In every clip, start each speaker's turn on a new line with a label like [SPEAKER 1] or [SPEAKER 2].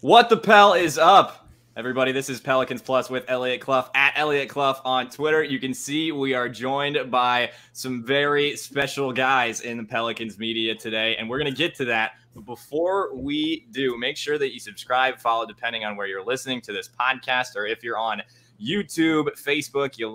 [SPEAKER 1] What the Pel is up, everybody? This is Pelicans Plus with Elliot Clough at Elliot Clough on Twitter. You can see we are joined by some very special guys in the Pelicans media today, and we're going to get to that. But before we do, make sure that you subscribe, follow, depending on where you're listening to this podcast, or if you're on YouTube, Facebook, you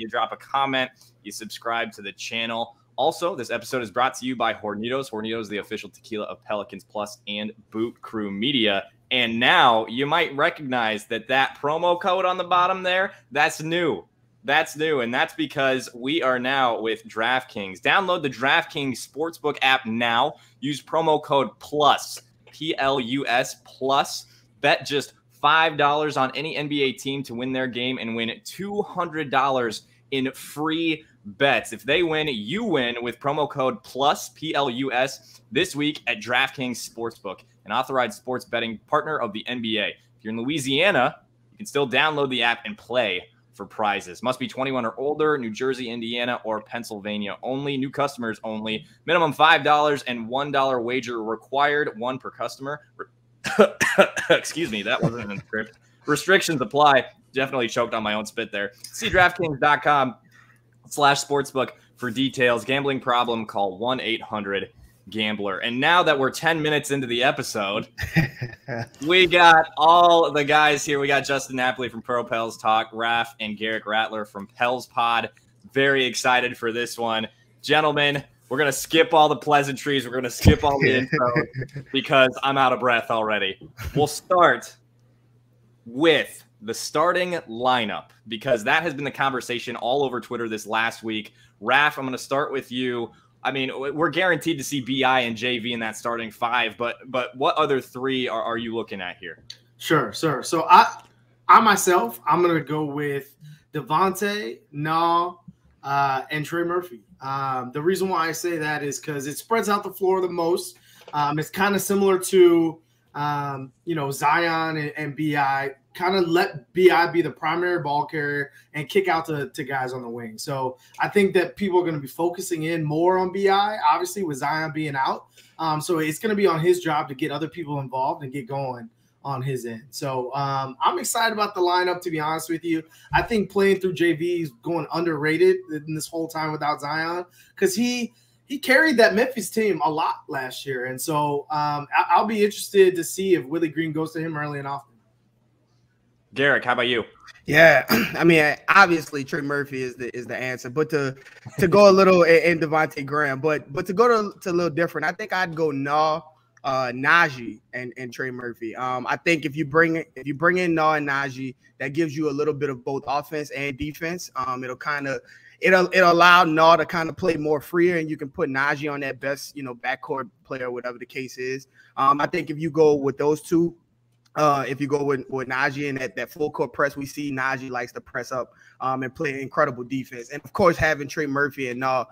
[SPEAKER 1] drop a comment, you subscribe to the channel. Also, this episode is brought to you by Hornitos. Hornitos, the official tequila of Pelicans Plus and Boot Crew Media. And now you might recognize that promo code on the bottom there, that's new. That's new, and that's because we are now with DraftKings. Download the DraftKings Sportsbook app now. Use promo code PLUS, P-L-U-S, PLUS. Bet just $5 on any NBA team to win their game and win $200 in free bets. If they win, you win with promo code PLUS, P-L-U-S, this week at DraftKings Sportsbook, an authorized sports betting partner of the NBA. If you're in Louisiana, you can still download the app and play for prizes. Must be 21 or older, New Jersey, Indiana, or Pennsylvania only. New customers only. Minimum $5 and $1 wager required, one per customer. Excuse me, that wasn't in the script. Restrictions apply. Definitely choked on my own spit there. See DraftKings.com/sportsbook for details. Gambling problem, call 1-800-GAMBLER. And now that we're 10 minutes into the episode, we got all the guys here. We got Justin Napoli from Pro Pels Talk, Raph and Garrick Rattler from Pels Pod. Very excited for this one. Gentlemen, we're going to skip all the pleasantries. We're going to skip all the intro because I'm out of breath already. We'll start with the starting lineup, because that has been the conversation all over Twitter this last week. Raph, I'm going to start with you. I mean, we're guaranteed to see BI and JV in that starting five, but what other three are you looking at here?
[SPEAKER 2] Sure. So I myself, I'm going to go with Devonte, and Trey Murphy. The reason why I say that is because it spreads out the floor the most. It's kind of similar to, Zion and BI. Kind of let BI be the primary ball carrier and kick out to guys on the wing. So I think that people are going to be focusing in more on BI, obviously with Zion being out. So it's going to be on his job to get other people involved and get going on his end. So I'm excited about the lineup, to be honest with you. I think playing through JV is going underrated in this whole time without Zion, because he carried that Memphis team a lot last year. And so I'll be interested to see if Willie Green goes to him early and often.
[SPEAKER 1] Garrick, how about you?
[SPEAKER 3] Yeah, I mean, obviously Trey Murphy is the answer, but to go a little in Devonte Graham, but to go to a little different, I think I'd go Najee and Trey Murphy. I think if you bring in Najee, that gives you a little bit of both offense and defense. It'll allow to kind of play more freer, and you can put Najee on that best backcourt player, whatever the case is. I think if you go with those two. If you go with Najee and that full court press, we see Najee likes to press up and play incredible defense. And of course, having Trey Murphy and out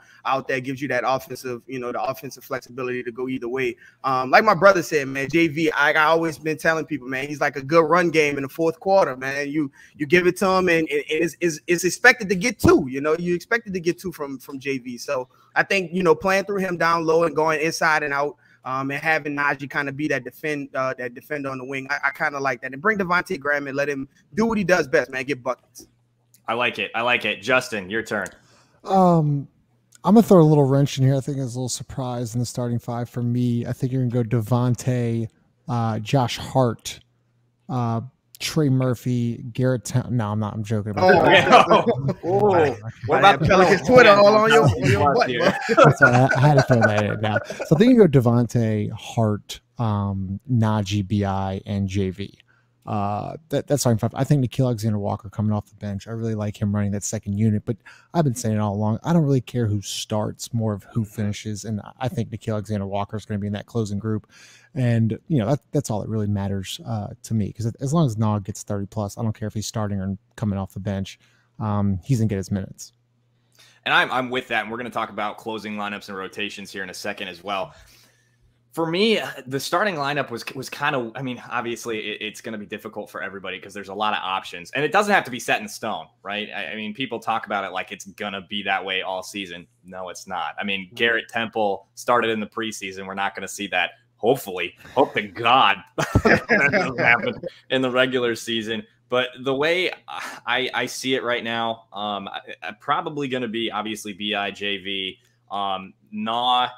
[SPEAKER 3] there gives you that offensive, the offensive flexibility to go either way. Like my brother said, man, JV, I always been telling people, man, he's like a good run game in the fourth quarter, man. You give it to him, and it's expected to get two. You expected to get two from JV. So I think playing through him down low and going inside and out. And having Najee kind of be that defender on the wing, I kind of like that. And bring Devonte Graham and let him do what he does best, man, get buckets.
[SPEAKER 1] I like it. Justin, your turn.
[SPEAKER 4] I'm going to throw a little wrench in here. I think it's a little surprise in the starting five for me. I think you're going to go Devonte, Josh Hart, Trey Murphy, Garrett. No, I'm not. I'm joking about that.
[SPEAKER 1] What about
[SPEAKER 3] Pelicans Twitter all on your butt?
[SPEAKER 4] I had to throw that in now. So I think you go Devonte, Hart, Najee, BI, and JV. That's starting five. I think Nickeil Alexander-Walker coming off the bench. I really like him running that second unit, but I've been saying it all along. I don't really care who starts, more of who finishes, and I think Nickeil Alexander-Walker is going to be in that closing group. And that's all that really matters to me, because as long as Nog gets 30 plus, I don't care if he's starting or coming off the bench. He's gonna get his minutes.
[SPEAKER 1] And I'm with that, and we're going to talk about closing lineups and rotations here in a second as well. For me, the starting lineup was kind of, obviously it's going to be difficult for everybody because there's a lot of options, and it doesn't have to be set in stone, right? I mean, people talk about it like it's going to be that way all season. No, it's not. Garrett Temple started in the preseason. We're not going to see that hope to God that doesn't happen in the regular season. But the way I see it right now, I'm probably going to be obviously BI, JV, Nah,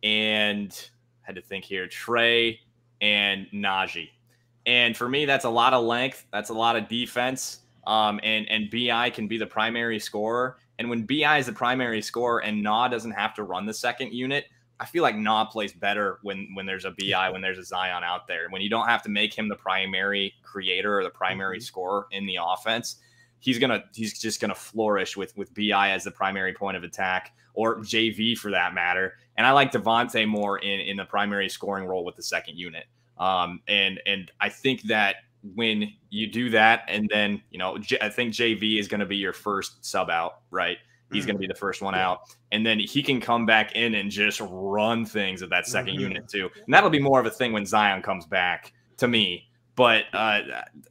[SPEAKER 1] and had to think here, Trey and Najee. And for me, that's a lot of length. That's a lot of defense. And BI can be the primary scorer. And when BI is the primary scorer and Nah doesn't have to run the second unit, I feel like Nah plays better when there's a BI, when there's a Zion out there. When you don't have to make him the primary creator or the primary scorer in the offense, he's just gonna flourish with BI as the primary point of attack, or JV for that matter. And I like Devonte more in the primary scoring role with the second unit. And I think that when you do that, and then I think JV is going to be your first sub out, right? He's going to be the first one out, and then he can come back in and just run things at that second unit too. And that'll be more of a thing when Zion comes back, to me. But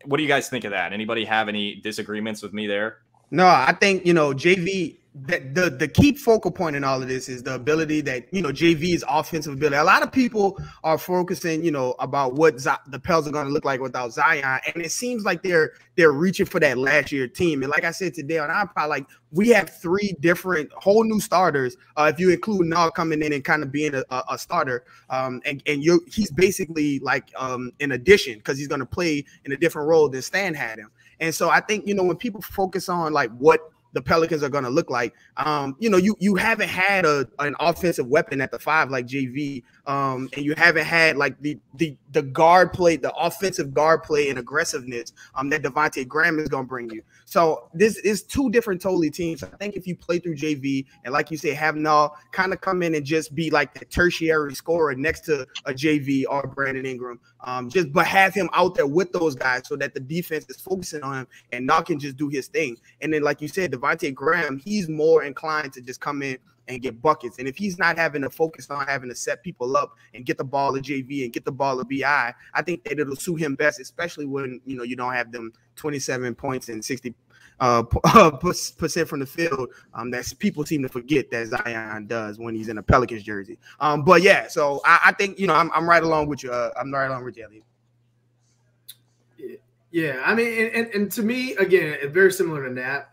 [SPEAKER 1] what do you guys think of that? Anybody have any disagreements with me there?
[SPEAKER 3] No, I think, JV, the key focal point in all of this is the ability that, JV's offensive ability. A lot of people are focusing, about what the Pels are going to look like without Zion. And it seems like they're reaching for that last year team. And like I said today on iPod, like, we have 3 different whole new starters. If you include Nah coming in and kind of being a starter, he's basically like an addition, because he's going to play in a different role than Stan had him. And so I think, when people focus on like what the Pelicans are going to look like, you haven't had an offensive weapon at the 5 like JV, and you haven't had like the guard play, the offensive guard play and aggressiveness that Devonte Graham is going to bring you. So this is 2 different totally teams. I think if you play through JV and, like you say, have Nah kind of come in and just be like the tertiary scorer next to a JV or Brandon Ingram, but have him out there with those guys so that the defense is focusing on him and Nah can just do his thing. And then, like you said, Devonte Graham, he's more inclined to just come in and get buckets. And if he's not having to focus on having to set people up and get the ball to JV and get the ball to BI, I think that it'll suit him best, especially when, you don't have them 27 points and 60% from the field. That people seem to forget that Zion does when he's in a Pelicans jersey. But yeah, so I think, I'm right along with you. I'm right along with you, Elliot.
[SPEAKER 2] Yeah, I mean, and to me, again, very similar to Nat.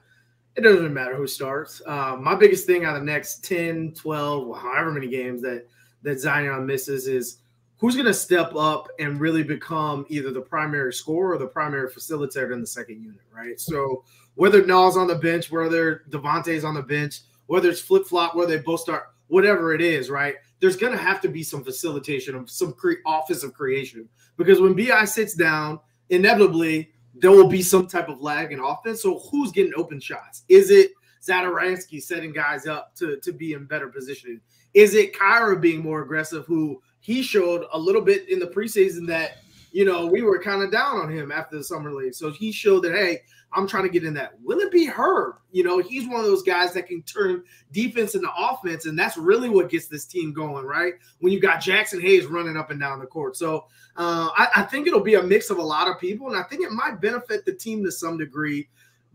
[SPEAKER 2] It doesn't matter who starts. My biggest thing out of the next 10, 12, however many games that Zion misses is who's going to step up and really become either the primary scorer or the primary facilitator in the second unit, right? So whether Nah's on the bench, whether Devontae's on the bench, whether it's flip-flop, whether they both start, whatever it is, right? There's going to have to be some facilitation of some offensive creation, because when BI sits down, inevitably – there will be some type of lag in offense. So who's getting open shots? Is it Zadaransky setting guys up to be in better position? Is it Kyra being more aggressive, who he showed a little bit in the preseason that, we were kind of down on him after the summer league. So he showed that, hey, I'm trying to get in that. Will it be Herb? He's one of those guys that can turn defense into offense, and that's really what gets this team going, right? When you got Jackson Hayes running up and down the court. So I think it'll be a mix of a lot of people, and I think it might benefit the team to some degree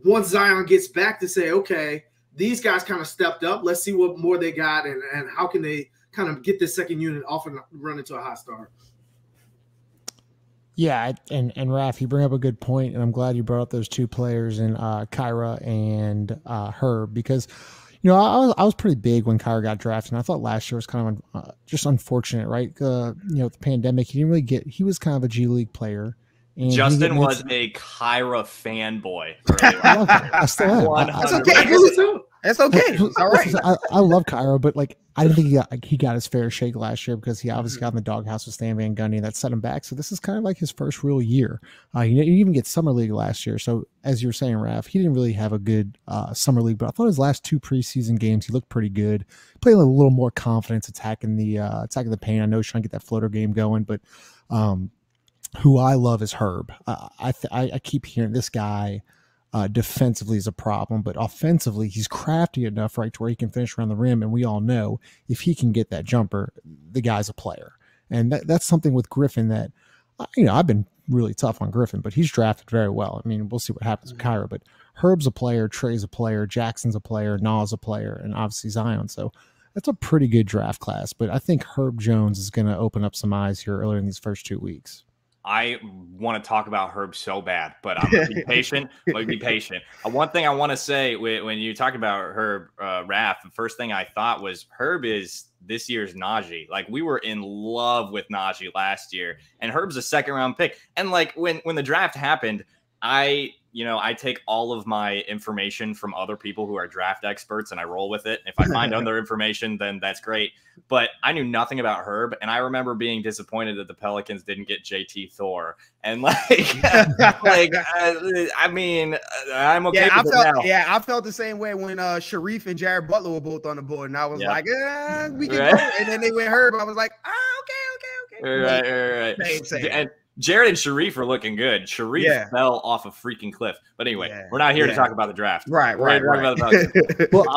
[SPEAKER 2] once Zion gets back to say, okay, these guys kind of stepped up. Let's see what more they got, and how can they kind of get this second unit off and run into a hot start.
[SPEAKER 4] Yeah, and Raph, you bring up a good point, and I'm glad you brought up those 2 players in Kyra and Herb, because I was pretty big when Kyra got drafted, and I thought last year was kind of just unfortunate, right? The pandemic, he didn't really he was kind of a G League player. And
[SPEAKER 1] Justin was a Kyra fanboy.
[SPEAKER 4] I still am.
[SPEAKER 3] That's okay. That's okay. All right.
[SPEAKER 4] I love Kyra, but I didn't think he got his fair shake last year, because he obviously got in the doghouse with Stan Van Gundy, and that set him back. So this is kind of like his first real year. He didn't even get summer league last year. So as you were saying, Raph, he didn't really have a good summer league, but I thought his last 2 preseason games, he looked pretty good. Played a little more confidence attacking the paint. I know he's trying to get that floater game going, but who I love is Herb. I keep hearing this guy defensively is a problem, but offensively he's crafty enough, right, to where he can finish around the rim. And we all know if he can get that jumper, the guy's a player. And that's something with Griffin that, I've been really tough on Griffin, but he's drafted very well. I mean, we'll see what happens with Kyra, but Herb's a player, Trey's a player, Jackson's a player, Nah's a player, and obviously Zion. So that's a pretty good draft class. But I think Herb Jones is going to open up some eyes here earlier in these first 2 weeks.
[SPEAKER 1] I want to talk about Herb so bad, but I'm going to be patient. One thing I want to say when you talk about Herb, Raph, the first thing I thought was Herb is this year's Najee. Like, we were in love with Najee last year, and Herb's a second-round pick. And, like, when the draft happened, I take all of my information from other people who are draft experts and I roll with it. If I find other information, then that's great. But I knew nothing about Herb. And I remember being disappointed that the Pelicans didn't get JT Thor. And I'm okay with it now.
[SPEAKER 3] Yeah, I felt the same way when Sharif and Jared Butler were both on the board. And I was like, we can go. And then they went Herb. I was like, okay.
[SPEAKER 1] Right. And Jared and Sharif are looking good. Sharif fell off a freaking cliff. But anyway, we're not here to talk about the draft.
[SPEAKER 3] Right.
[SPEAKER 4] Well,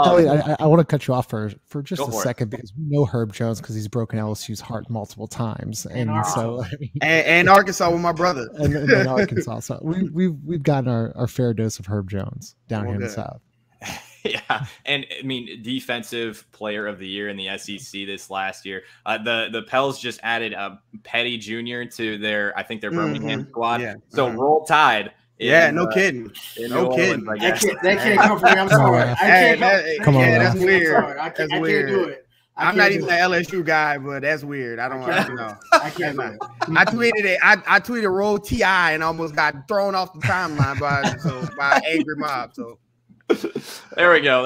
[SPEAKER 4] Elliot, I want to cut you off for just a second because we know Herb Jones because he's broken LSU's heart multiple times, and so
[SPEAKER 3] and Arkansas with my brother,
[SPEAKER 4] and Arkansas. So we've gotten our fair dose of Herb Jones down here in the South.
[SPEAKER 1] Yeah, and I mean, defensive player of the year in the SEC this last year. The Pels just added Petty Jr. to their Birmingham squad. Yeah. So Roll Tide.
[SPEAKER 3] No kidding. No kidding.
[SPEAKER 2] That can't come from me. I'm sorry.
[SPEAKER 3] Come on, that's weird.
[SPEAKER 2] I can't do it.
[SPEAKER 3] I'm not even an LSU guy, but that's weird. I don't know.
[SPEAKER 2] I can't do it.
[SPEAKER 3] I tweeted it. I tweeted Roll TI and almost got thrown off the timeline by an angry mob. So.
[SPEAKER 1] There we go.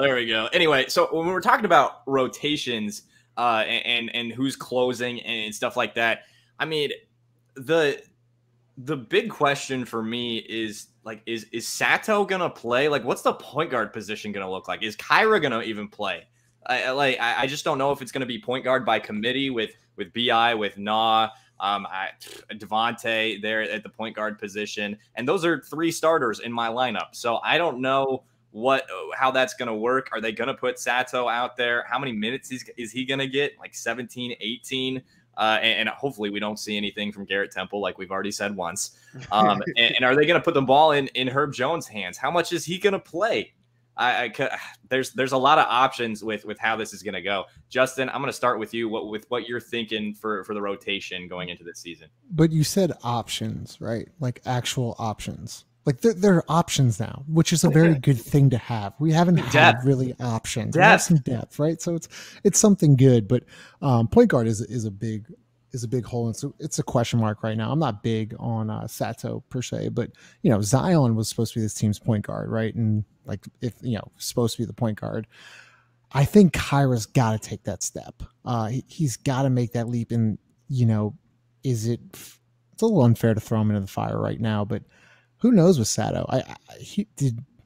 [SPEAKER 1] Anyway, so when we're talking about rotations and who's closing and stuff like that, I mean, the big question for me is like, is Sato gonna play? Like, what's the point guard position gonna look like? Is Kyra gonna even play? I just don't know if it's gonna be point guard by committee with BI, with Na, Devonte there at the point guard position, and those are 3 starters in my lineup. So I don't know how that's going to work. Are they going to put Sato out there? How many minutes is he going to get? Like 17, 18? And hopefully we don't see anything from Garrett Temple, like we've already said once. And are they going to put the ball in Herb Jones' hands? How much is he going to play? There's a lot of options with how this is going to go. Justin, I'm going to start with you. What you're thinking for the rotation going into this season?
[SPEAKER 4] But you said options, right? Like actual options. Like there are options now, which is a very good thing to have. We haven't had really options. We have some depth, right? So it's something good. But point guard is a big hole, and so it's a question mark right now. I'm not big on Sato per se, but Zion was supposed to be this team's point guard, right? And like if supposed to be the point guard, I think Kyra's got to take that step. He's got to make that leap. And it's a little unfair to throw him into the fire right now, but. Who knows with Sato?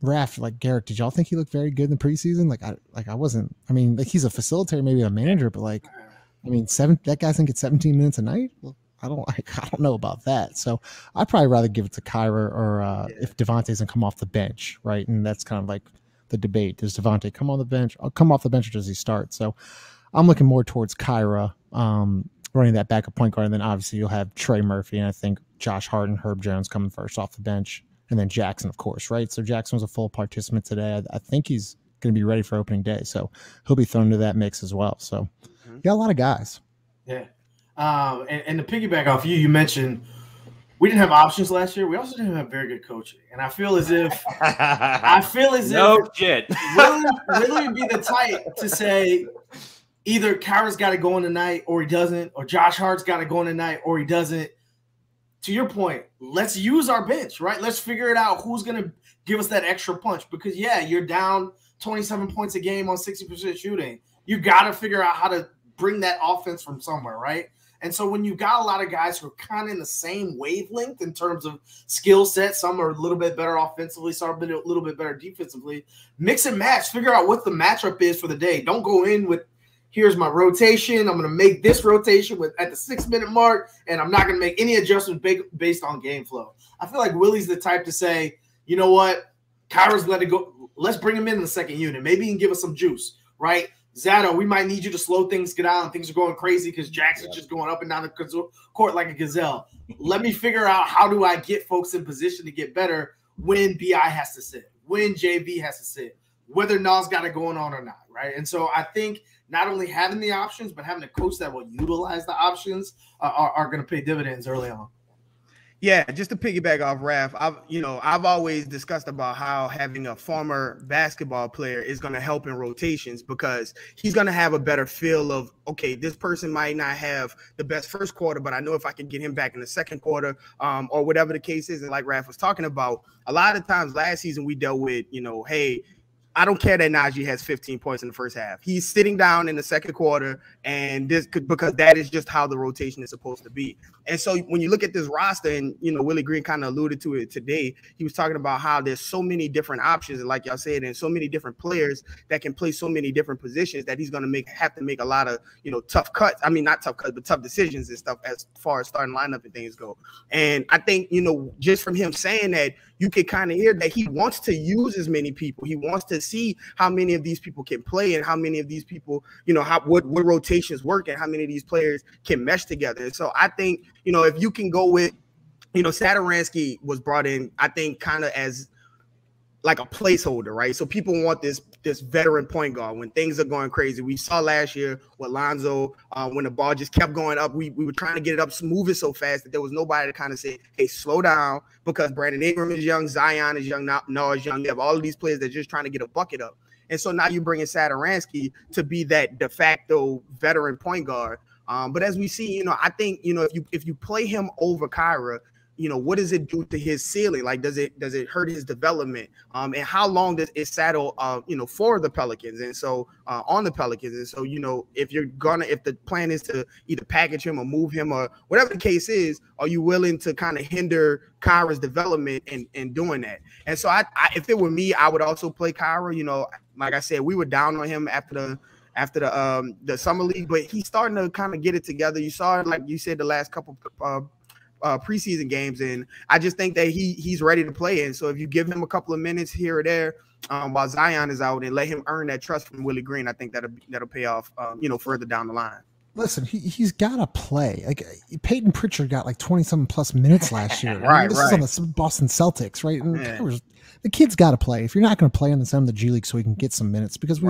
[SPEAKER 4] Garrett, did y'all think he looked very good in the preseason? I wasn't. I mean, he's a facilitator, maybe a manager, but that guy's gonna get 17 minutes a night. Well, I don't know about that. So I'd probably rather give it to Kyra or if Devonte doesn't come off the bench, right? And that's kind of like the debate: does Devonte come on the bench? Or come off the bench, or does he start? So I'm looking more towards Kyra running that backup point guard, and then obviously you'll have Trey Murphy, and I think Josh Hart and Herb Jones coming first off the bench, and then Jackson, of course, right? So Jackson was a full participant today. I think he's going to be ready for opening day, so he'll be thrown into that mix as well. So you got a lot of guys.
[SPEAKER 2] Yeah. And to piggyback off you mentioned we didn't have options last year. We also didn't have very good coaching. And I feel as if
[SPEAKER 1] no shit.
[SPEAKER 2] Willie would be the type to say either Kyra's got to go in tonight or he doesn't, or Josh Hart's got to go in tonight or he doesn't. To your point, let's use our bench, right? Let's figure it out who's going to give us that extra punch. Because, you're down 27 points a game on 60% shooting. You got to figure out how to bring that offense from somewhere, right? And so when you got a lot of guys who are kind of in the same wavelength in terms of skill set, some are a little bit better offensively, some are a little bit better defensively, mix and match, figure out what the matchup is for the day. Don't go in with, here's my rotation. I'm going to make this rotation at the 6-minute mark, and I'm not going to make any adjustments based on game flow. I feel like Willie's the type to say, you know what, Kyra's let it go. Let's bring him in the second unit. Maybe he can give us some juice, right? Zato, we might need you to slow things down. Things are going crazy because Jackson's just going up and down the court like a gazelle. Let me figure out how do I get folks in position to get better when BI has to sit, when JV has to sit, whether Nas got it going on or not, right? And so I think not only having the options, but having a coach that will utilize the options are going to pay dividends early on.
[SPEAKER 3] Yeah, just to piggyback off Raph, I've always discussed about how having a former basketball player is going to help in rotations, because he's going to have a better feel of, okay, this person might not have the best first quarter, but I know if I can get him back in the second quarter, or whatever the case is. And like Raph was talking about, a lot of times last season we dealt with, hey, I don't care that Najee has 15 points in the first half. He's sitting down in the second quarter, and because that is just how the rotation is supposed to be. And so when you look at this roster, and Willie Green kind of alluded to it today, he was talking about how there's so many different options, and like y'all said, and so many different players that can play so many different positions that he's going to have to make a lot of tough cuts. I mean, not tough cuts, but tough decisions and stuff as far as starting lineup and things go. And I think just from him saying that, you can kind of hear that he wants to use as many people. He wants to see how many of these people can play, and how many of these people, what rotations work, and how many of these players can mesh together. And so I think, if you can go with, Satoransky was brought in, I think, kind of as like a placeholder, right? So people want this veteran point guard when things are going crazy. We saw last year with Lonzo, when the ball just kept going up, we were trying to get it up, move it so fast that there was nobody to kind of say, hey, slow down, because Brandon Ingram is young, Zion is young, Noah is young. You have all of these players that are just trying to get a bucket up. And so now you bring in Satoransky to be that de facto veteran point guard. But as we see, I think, if you play him over Kyra, what does it do to his ceiling? Like, does it hurt his development? And how long does it saddle, for the Pelicans? And so on the Pelicans. And so, if the plan is to either package him or move him or whatever the case is, are you willing to kind of hinder Kyra's development in doing that? And so if it were me, I would also play Kyra. Like I said, we were down on him after the summer league, but he's starting to kind of get it together. You saw it, like you said, the last couple preseason games, and I just think that he's ready to play. And so if you give him a couple of minutes here or there while Zion is out, and let him earn that trust from Willie Green, I think that'll pay off further down the line.
[SPEAKER 4] Listen, he's got to play. Like, Peyton Pritchard got like 20-something plus minutes last year. This is on the Boston Celtics, right? And the kid's got to play. If you're not going to play on the side of the G League so he can get some minutes, because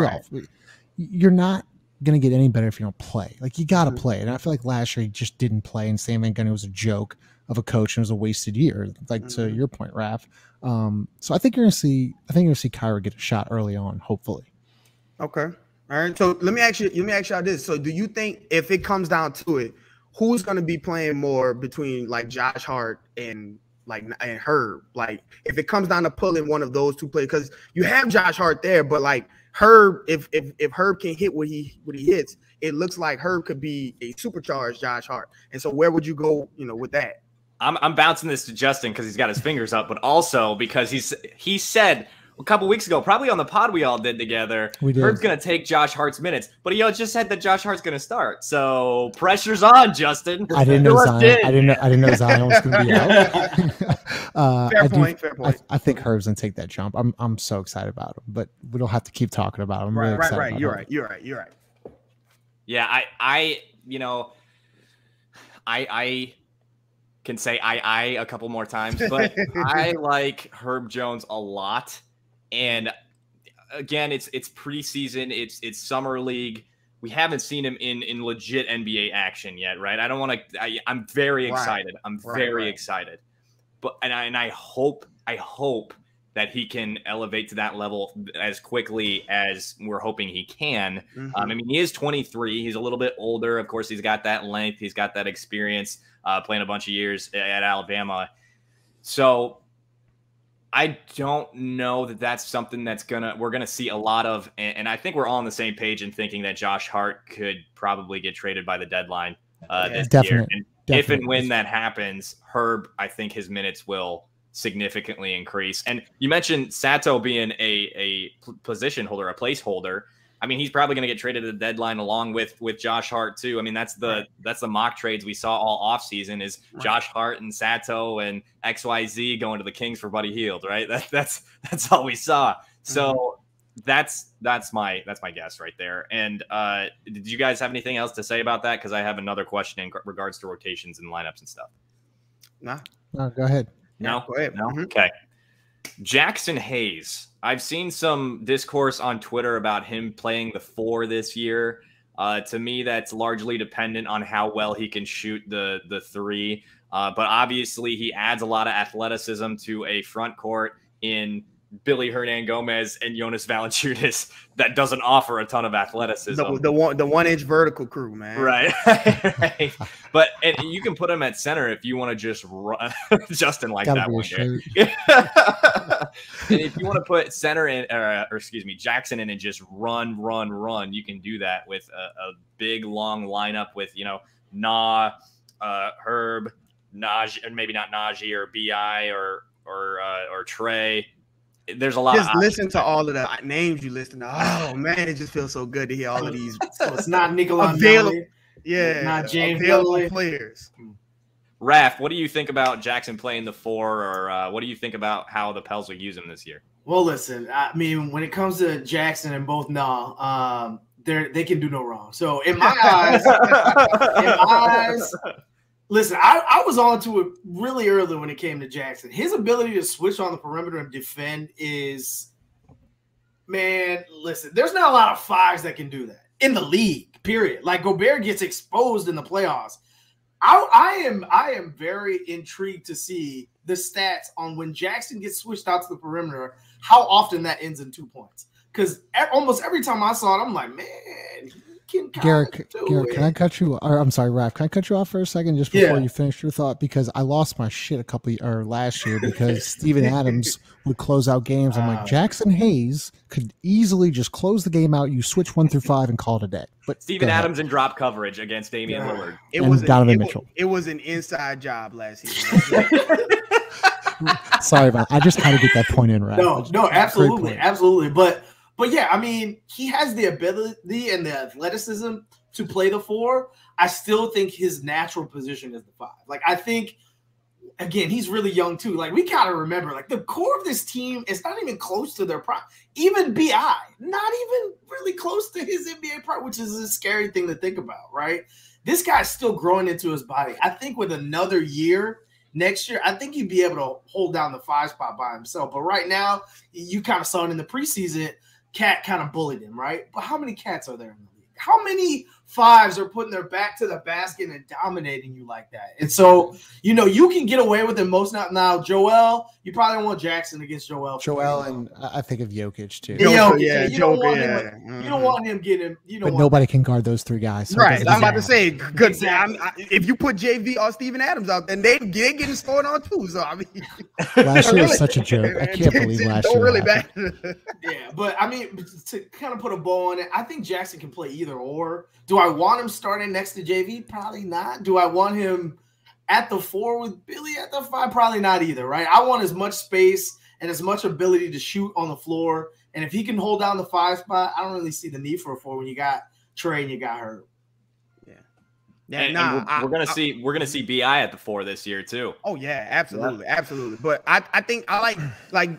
[SPEAKER 4] you're not going to get any better if you don't play. Like, you got to play. And I feel like last year he just didn't play, and Sam Van Gundy was a joke of a coach, and it was a wasted year, like to your point, Raph. So I think you're going to see Kyra get a shot early on, hopefully.
[SPEAKER 3] Okay. All right. So let me ask y'all this. So do you think, if it comes down to it, who's going to be playing more between like Josh Hart and Herb? Like, if it comes down to pulling one of those two players, because you have Josh Hart there, but like Herb, if Herb can hit what he hits, it looks like Herb could be a supercharged Josh Hart. And so where would you go, with that?
[SPEAKER 1] I'm bouncing this to Justin because he's got his fingers up, but also because he said a couple weeks ago, probably on the pod we all did together, Herb's going to take Josh Hart's minutes. But he just said that Josh Hart's going to start. So pressure's on, Justin.
[SPEAKER 4] I didn't know Zion. I didn't know Zion was going to be out. Fair point. I think Herb's going to take that jump. I'm so excited about him, but we don't have to keep talking about him. I'm really excited about him.
[SPEAKER 3] You're right.
[SPEAKER 1] Yeah, I can say I a couple more times, but I like Herb Jones a lot. And again, it's preseason, it's summer league. We haven't seen him in legit NBA action yet, right? I don't want to. I'm very excited. I'm very excited. But I hope that he can elevate to that level as quickly as we're hoping he can. I mean, he is 23. He's a little bit older. Of course, he's got that length. He's got that experience playing a bunch of years at Alabama. So I don't know that that's something we're going to see a lot of. And I think we're all on the same page in thinking that Josh Hart could probably get traded by the deadline this year. And if and when that happens, Herb, I think his minutes will significantly increase. And you mentioned Sato being a position holder, a placeholder. I mean, he's probably going to get traded at the deadline along with Josh Hart too. I mean, that's the mock trades we saw all offseason is Josh Hart and Sato and XYZ going to the Kings for Buddy Hield, right? That's all we saw. So that's my guess right there. And did you guys have anything else to say about that? Because I have another question in regards to rotations and lineups and stuff.
[SPEAKER 4] No, go ahead.
[SPEAKER 1] No,
[SPEAKER 3] go ahead.
[SPEAKER 1] No. Okay. Jackson Hayes. I've seen some discourse on Twitter about him playing the 4 this year. To me, that's largely dependent on how well he can shoot the three. But obviously, he adds a lot of athleticism to a front court in Billy Hernan-Gomez and Jonas Valanciunas that doesn't offer a ton of athleticism.
[SPEAKER 3] The 1 inch vertical crew, man.
[SPEAKER 1] Right. Right. But and you can put him at center if you want to just run Justin like that one day. And if you want to put center in, or excuse me, Jackson in and just run, you can do that with a big long lineup with, you know, Herb, Najee, and maybe not Najee or BI or Trey. There's a lot.
[SPEAKER 3] Just listen to all of the names you listen to. Oh man, it just feels so good to hear all of these.
[SPEAKER 2] So it's not Nicola
[SPEAKER 3] available, not
[SPEAKER 2] James
[SPEAKER 3] available players.
[SPEAKER 1] Raph, what do you think about Jackson playing the 4, or what do you think about how the Pels will use him this year?
[SPEAKER 2] Well, listen, I mean, when it comes to Jackson and both they can do no wrong. So in my eyes, listen, I was on to it really early when it came to Jackson. His ability to switch on the perimeter and defend is, man, listen, there's not a lot of 5s that can do that in the league, period. Like Gobert gets exposed in the playoffs. I am very intrigued to see the stats on when Jackson gets switched out to the perimeter, how often that ends in 2 points. Because almost every time I saw it, I'm like, man,
[SPEAKER 4] Garrett, can I cut you? Or I'm sorry, Raph. Can I cut you off for a second just before you finish your thought? Because I lost my shit last year because Steven Adams would close out games. I'm like, Jackson Hayes could easily just close the game out. You switch 1 through 5 and call it a day. But
[SPEAKER 1] Steven Adams in drop coverage against Damian Lillard.
[SPEAKER 4] Donovan Mitchell.
[SPEAKER 3] It was an inside job last season.
[SPEAKER 4] Sorry about that. I just had to get that point in, Raph.
[SPEAKER 2] No, absolutely. But yeah, I mean, he has the ability and the athleticism to play the 4. I still think his natural position is the 5. Like, I think, again, he's really young too. Like, we gotta remember, like, the core of this team is not even close to their prime. Even BI, not even really close to his NBA prime, which is a scary thing to think about, right? This guy's still growing into his body. I think with another year, next year, I think he'd be able to hold down the 5 spot by himself. But right now, you kind of saw it in the preseason. Cat kind of bullied him, right? But how many cats are there in the league? How many 5s are putting their back to the basket and dominating you like that? And so, you know, you can get away with it most now. Joel, you probably don't want Jackson against Joel.
[SPEAKER 4] And I think of Jokic too.
[SPEAKER 2] You don't want him getting.
[SPEAKER 4] But nobody can guard those 3 guys. So
[SPEAKER 3] right. I'm about to say, good. Exactly. If you put JV or Steven Adams out, then they're getting scored on too. So I mean,
[SPEAKER 4] last year was such a joke. I can't believe last year.
[SPEAKER 3] Really bad.
[SPEAKER 2] Yeah, but I mean, to kind of put a bow on it, I think Jackson can play either or. Do I want him starting next to JV? Probably not. Do I want him at the 4 with Billy at the 5? Probably not either, right? I want as much space and as much ability to shoot on the floor. And if he can hold down the 5 spot, I don't really see the need for a 4 when you got Trey and you got Herb.
[SPEAKER 1] We're gonna see BI at the 4 this year too.
[SPEAKER 3] Oh yeah, absolutely. But I think I like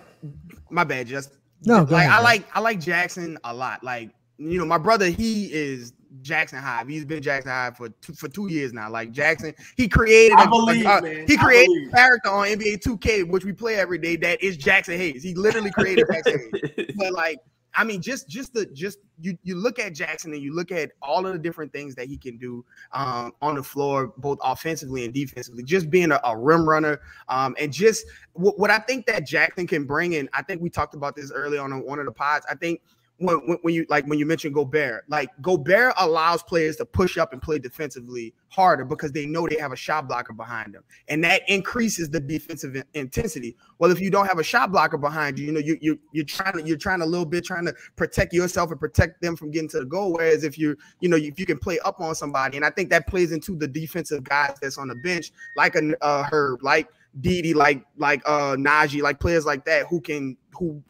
[SPEAKER 3] my bad, just
[SPEAKER 4] no.
[SPEAKER 3] I like Jackson a lot. Like, you know, my brother, he is Jackson Hive. He's been Jackson Hive for 2 years now. Like, Jackson, he created a character on NBA 2K, which we play every day, that is Jackson Hayes. He literally created Jackson Hayes. But like, I mean, you look at Jackson and you look at all of the different things that he can do on the floor, both offensively and defensively, just being a rim runner, and just what I think that Jackson can bring in. I think we talked about this early on one of the pods. I think when you mentioned Gobert, like, Gobert allows players to push up and play defensively harder because they know they have a shot blocker behind them, and that increases the defensive intensity. Well, if you don't have a shot blocker behind you, you know, you're trying a little bit, trying to protect yourself and protect them from getting to the goal. Whereas if you can play up on somebody, and I think that plays into the defensive guys that's on the bench, like a Herb, like Didi, like Najee, like players like that who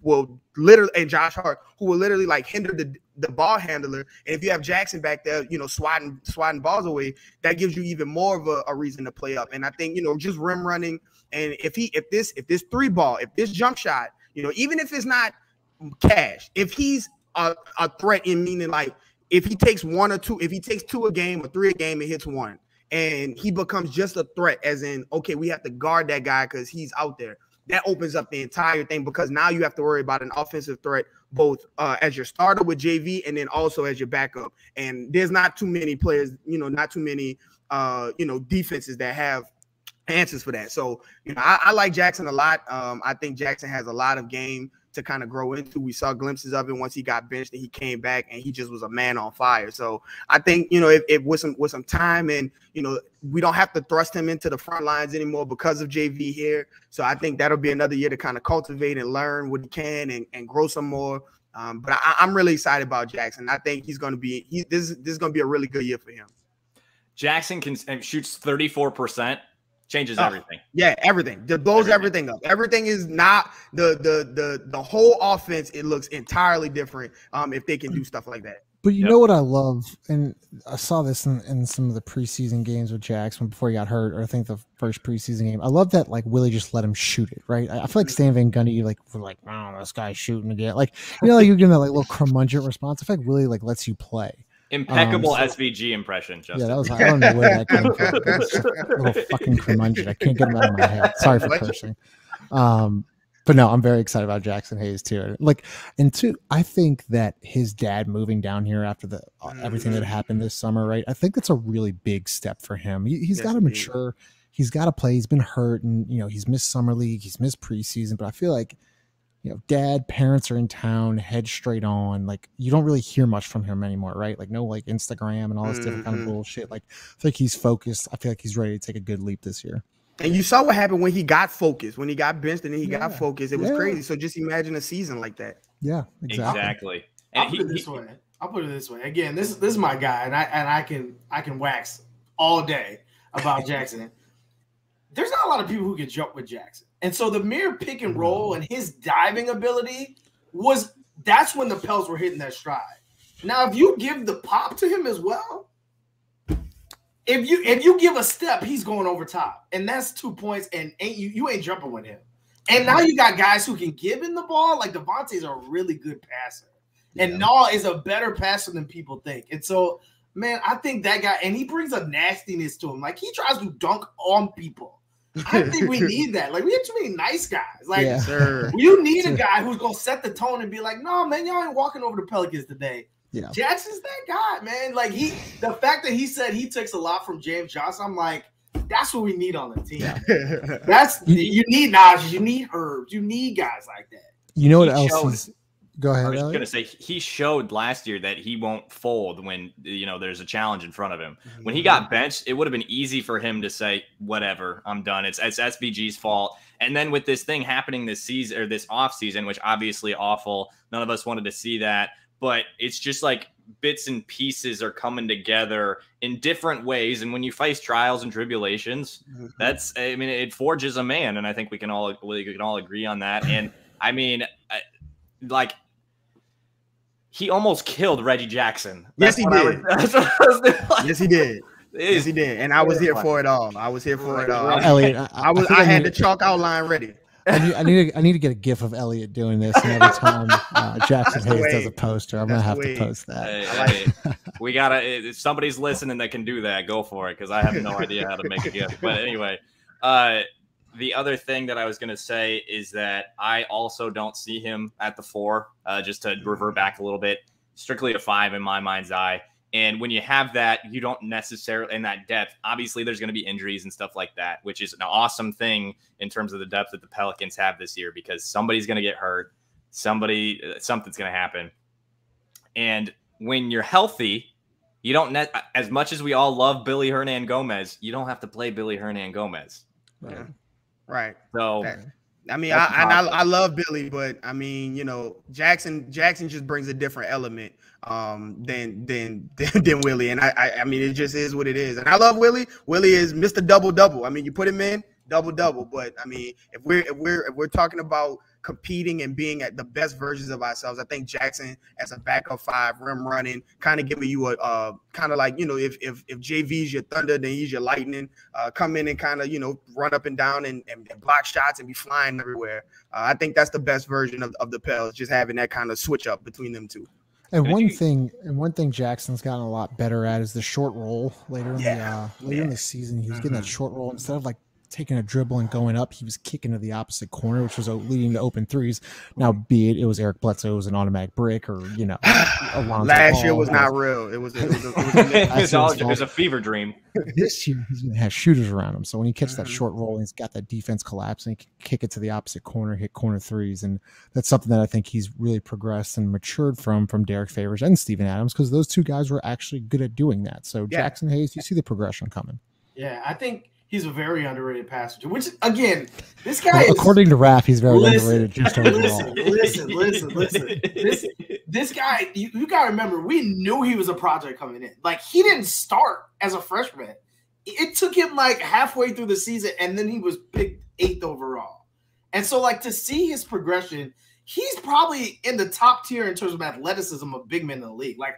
[SPEAKER 3] will literally, and Josh Hart, who will literally like hinder the ball handler. And if you have Jackson back there, you know, swatting balls away, that gives you even more of a reason to play up. And I think, you know, just rim running, and if this 3 ball, if this jump shot, you know, even if it's not cash, if he's a threat, in meaning, like, if he takes 1 or 2, if he takes 2 a game or 3 a game and hits 1, and he becomes just a threat, as in, okay, we have to guard that guy because he's out there. that opens up the entire thing because now you have to worry about an offensive threat both as your starter with JV and then also as your backup. And there's not too many players, not too many, defenses that have answers for that. So, I like Jackson a lot. I think Jackson has a lot of game to kind of grow into. We saw glimpses of it once he got benched and he came back and he just was a man on fire. So I think, if with some time and, we don't have to thrust him into the front lines anymore because of JV here. So I think that'll be another year to kind of cultivate and learn what he can and grow some more. But I'm really excited about Jackson. I think he's going to be, this is going to be a really good year for him.
[SPEAKER 1] Jackson shoots 34%. Changes everything.
[SPEAKER 3] Yeah, everything. It blows everything up. Everything is not the whole offense. It looks entirely different if they can do stuff like that.
[SPEAKER 4] But you know what I love, and I saw this in some of the preseason games with Jackson before he got hurt, or I think the first preseason game. I love that Willie just let him shoot it, right? I feel like Stan Van Gundy, oh, this guy's shooting again. You're getting that little curmudgeon response. I feel like Willie lets you play.
[SPEAKER 1] Impeccable SVG impression, Justin.
[SPEAKER 4] Yeah, that was. I don't know where that came from. It was just a little fucking curmudgeon. I can't get him out of my head. Sorry for cursing. But no, I'm very excited about Jackson Hayes too. And two, I think that his dad moving down here after the everything that happened this summer, right? I think that's a really big step for him. He's got to mature. He's got to play. He's been hurt, and he's missed summer league. He's missed preseason. But I feel like, dad, parents are in town, head straight on. You don't really hear much from him anymore, right? No, Instagram and all this different kind of bullshit. I feel like he's focused. I feel like he's ready to take a good leap this year.
[SPEAKER 3] And you saw what happened when he got focused, when he got benched and then he got focused. It was crazy. So just imagine a season like that.
[SPEAKER 4] Yeah, exactly.
[SPEAKER 2] And I'll put it this way. Again, this is my guy, and I can wax all day about Jackson. There's not a lot of people who can jump with Jackson. And so the mere pick and roll and his diving ability that's when the Pels were hitting that stride. Now, if you give the pop to him as well, if you give a step, he's going over top. And that's 2 points, and you ain't jumping with him. And now you got guys who can give in the ball. Devonte's a really good passer. And Naw is a better passer than people think. And so, man, I think that guy, and he brings a nastiness to him. He tries to dunk on people. I think we need that. We have too many nice guys. You need a guy who's going to set the tone and be like, no, man, y'all ain't walking over the Pelicans today. Yeah. Jackson's that guy, man. The fact that he said he takes a lot from James Johnson, I'm like, that's what we need on the team. Yeah. You need Najee, you need Herbs, you need guys like that.
[SPEAKER 4] You know what else? Go ahead.
[SPEAKER 1] I was going to say, he showed last year that he won't fold when there's a challenge in front of him. When he got benched, it would have been easy for him to say, whatever, I'm done. It's SVG's fault. And then with this thing happening this season or this off season, which obviously awful, none of us wanted to see that. But it's just bits and pieces are coming together in different ways. And when you face trials and tribulations, it forges a man. And I think we can all agree on that. And he almost killed Reggie Jackson.
[SPEAKER 3] Yes, he did. Yes, he did. Yes, he did. And I was here for it all.
[SPEAKER 4] Elliot,
[SPEAKER 3] I had the chalk outline ready.
[SPEAKER 4] I need to get a gif of Elliot doing this, and every time Jackson Hayes does a poster, I'm gonna have to post that.
[SPEAKER 1] We gotta. If somebody's listening that can do that, go for it, because I have no idea how to make a gif. But anyway, the other thing that I was gonna say is that I also don't see him at the 4. Just to revert back a little bit, strictly a 5 in my mind's eye. And when you have that, you don't necessarily in that depth. Obviously, there's going to be injuries and stuff like that, which is an awesome thing in terms of the depth that the Pelicans have this year, because somebody's going to get hurt. Something's going to happen. And when you're healthy, you don't as much as we all love Billy Hernan-Gomez, you don't have to play Billy Hernan-Gomez.
[SPEAKER 3] Right.
[SPEAKER 1] So
[SPEAKER 3] I love Billy, but Jackson just brings a different element than Willie. And I mean, it just is what it is. And I love Willie. Willie is Mr. Double-Double. I mean, you put him in double-double, but I mean, if we're talking about competing and being at the best versions of ourselves, I think Jackson as a backup 5, rim running, kind of giving you a kind of if JV's your thunder, then he's your lightning, come in and kind of run up and down and block shots and be flying everywhere. I think that's the best version of the Pels, just having that kind of switch up between them two.
[SPEAKER 4] And one thing Jackson's gotten a lot better at is the short roll later in the season. He was getting that short roll instead of taking a dribble and going up, he was kicking to the opposite corner, which was leading to open threes. Now, be it was Eric Bledsoe, it was an automatic brick, or
[SPEAKER 3] last year was not real. It was
[SPEAKER 1] a fever dream.
[SPEAKER 4] This year he's going to have shooters around him, so when he catches that short roll, he's got that defense collapse, and he can kick it to the opposite corner, hit corner threes, and that's something that I think he's really progressed and matured from Derek Favors and Steven Adams, because those two guys were actually good at doing that. So Jackson Hayes, you see the progression coming.
[SPEAKER 2] Yeah, I think he's a very underrated passer, which, again, this guy
[SPEAKER 4] according to Raph, he's very underrated just overall.
[SPEAKER 2] Listen. This guy, you got to remember, we knew he was a project coming in. Like, he didn't start as a freshman. It took him, like, halfway through the season, and then he was picked 8th overall. And so, like, to see his progression, he's probably in the top tier in terms of athleticism of big men in the league. Like,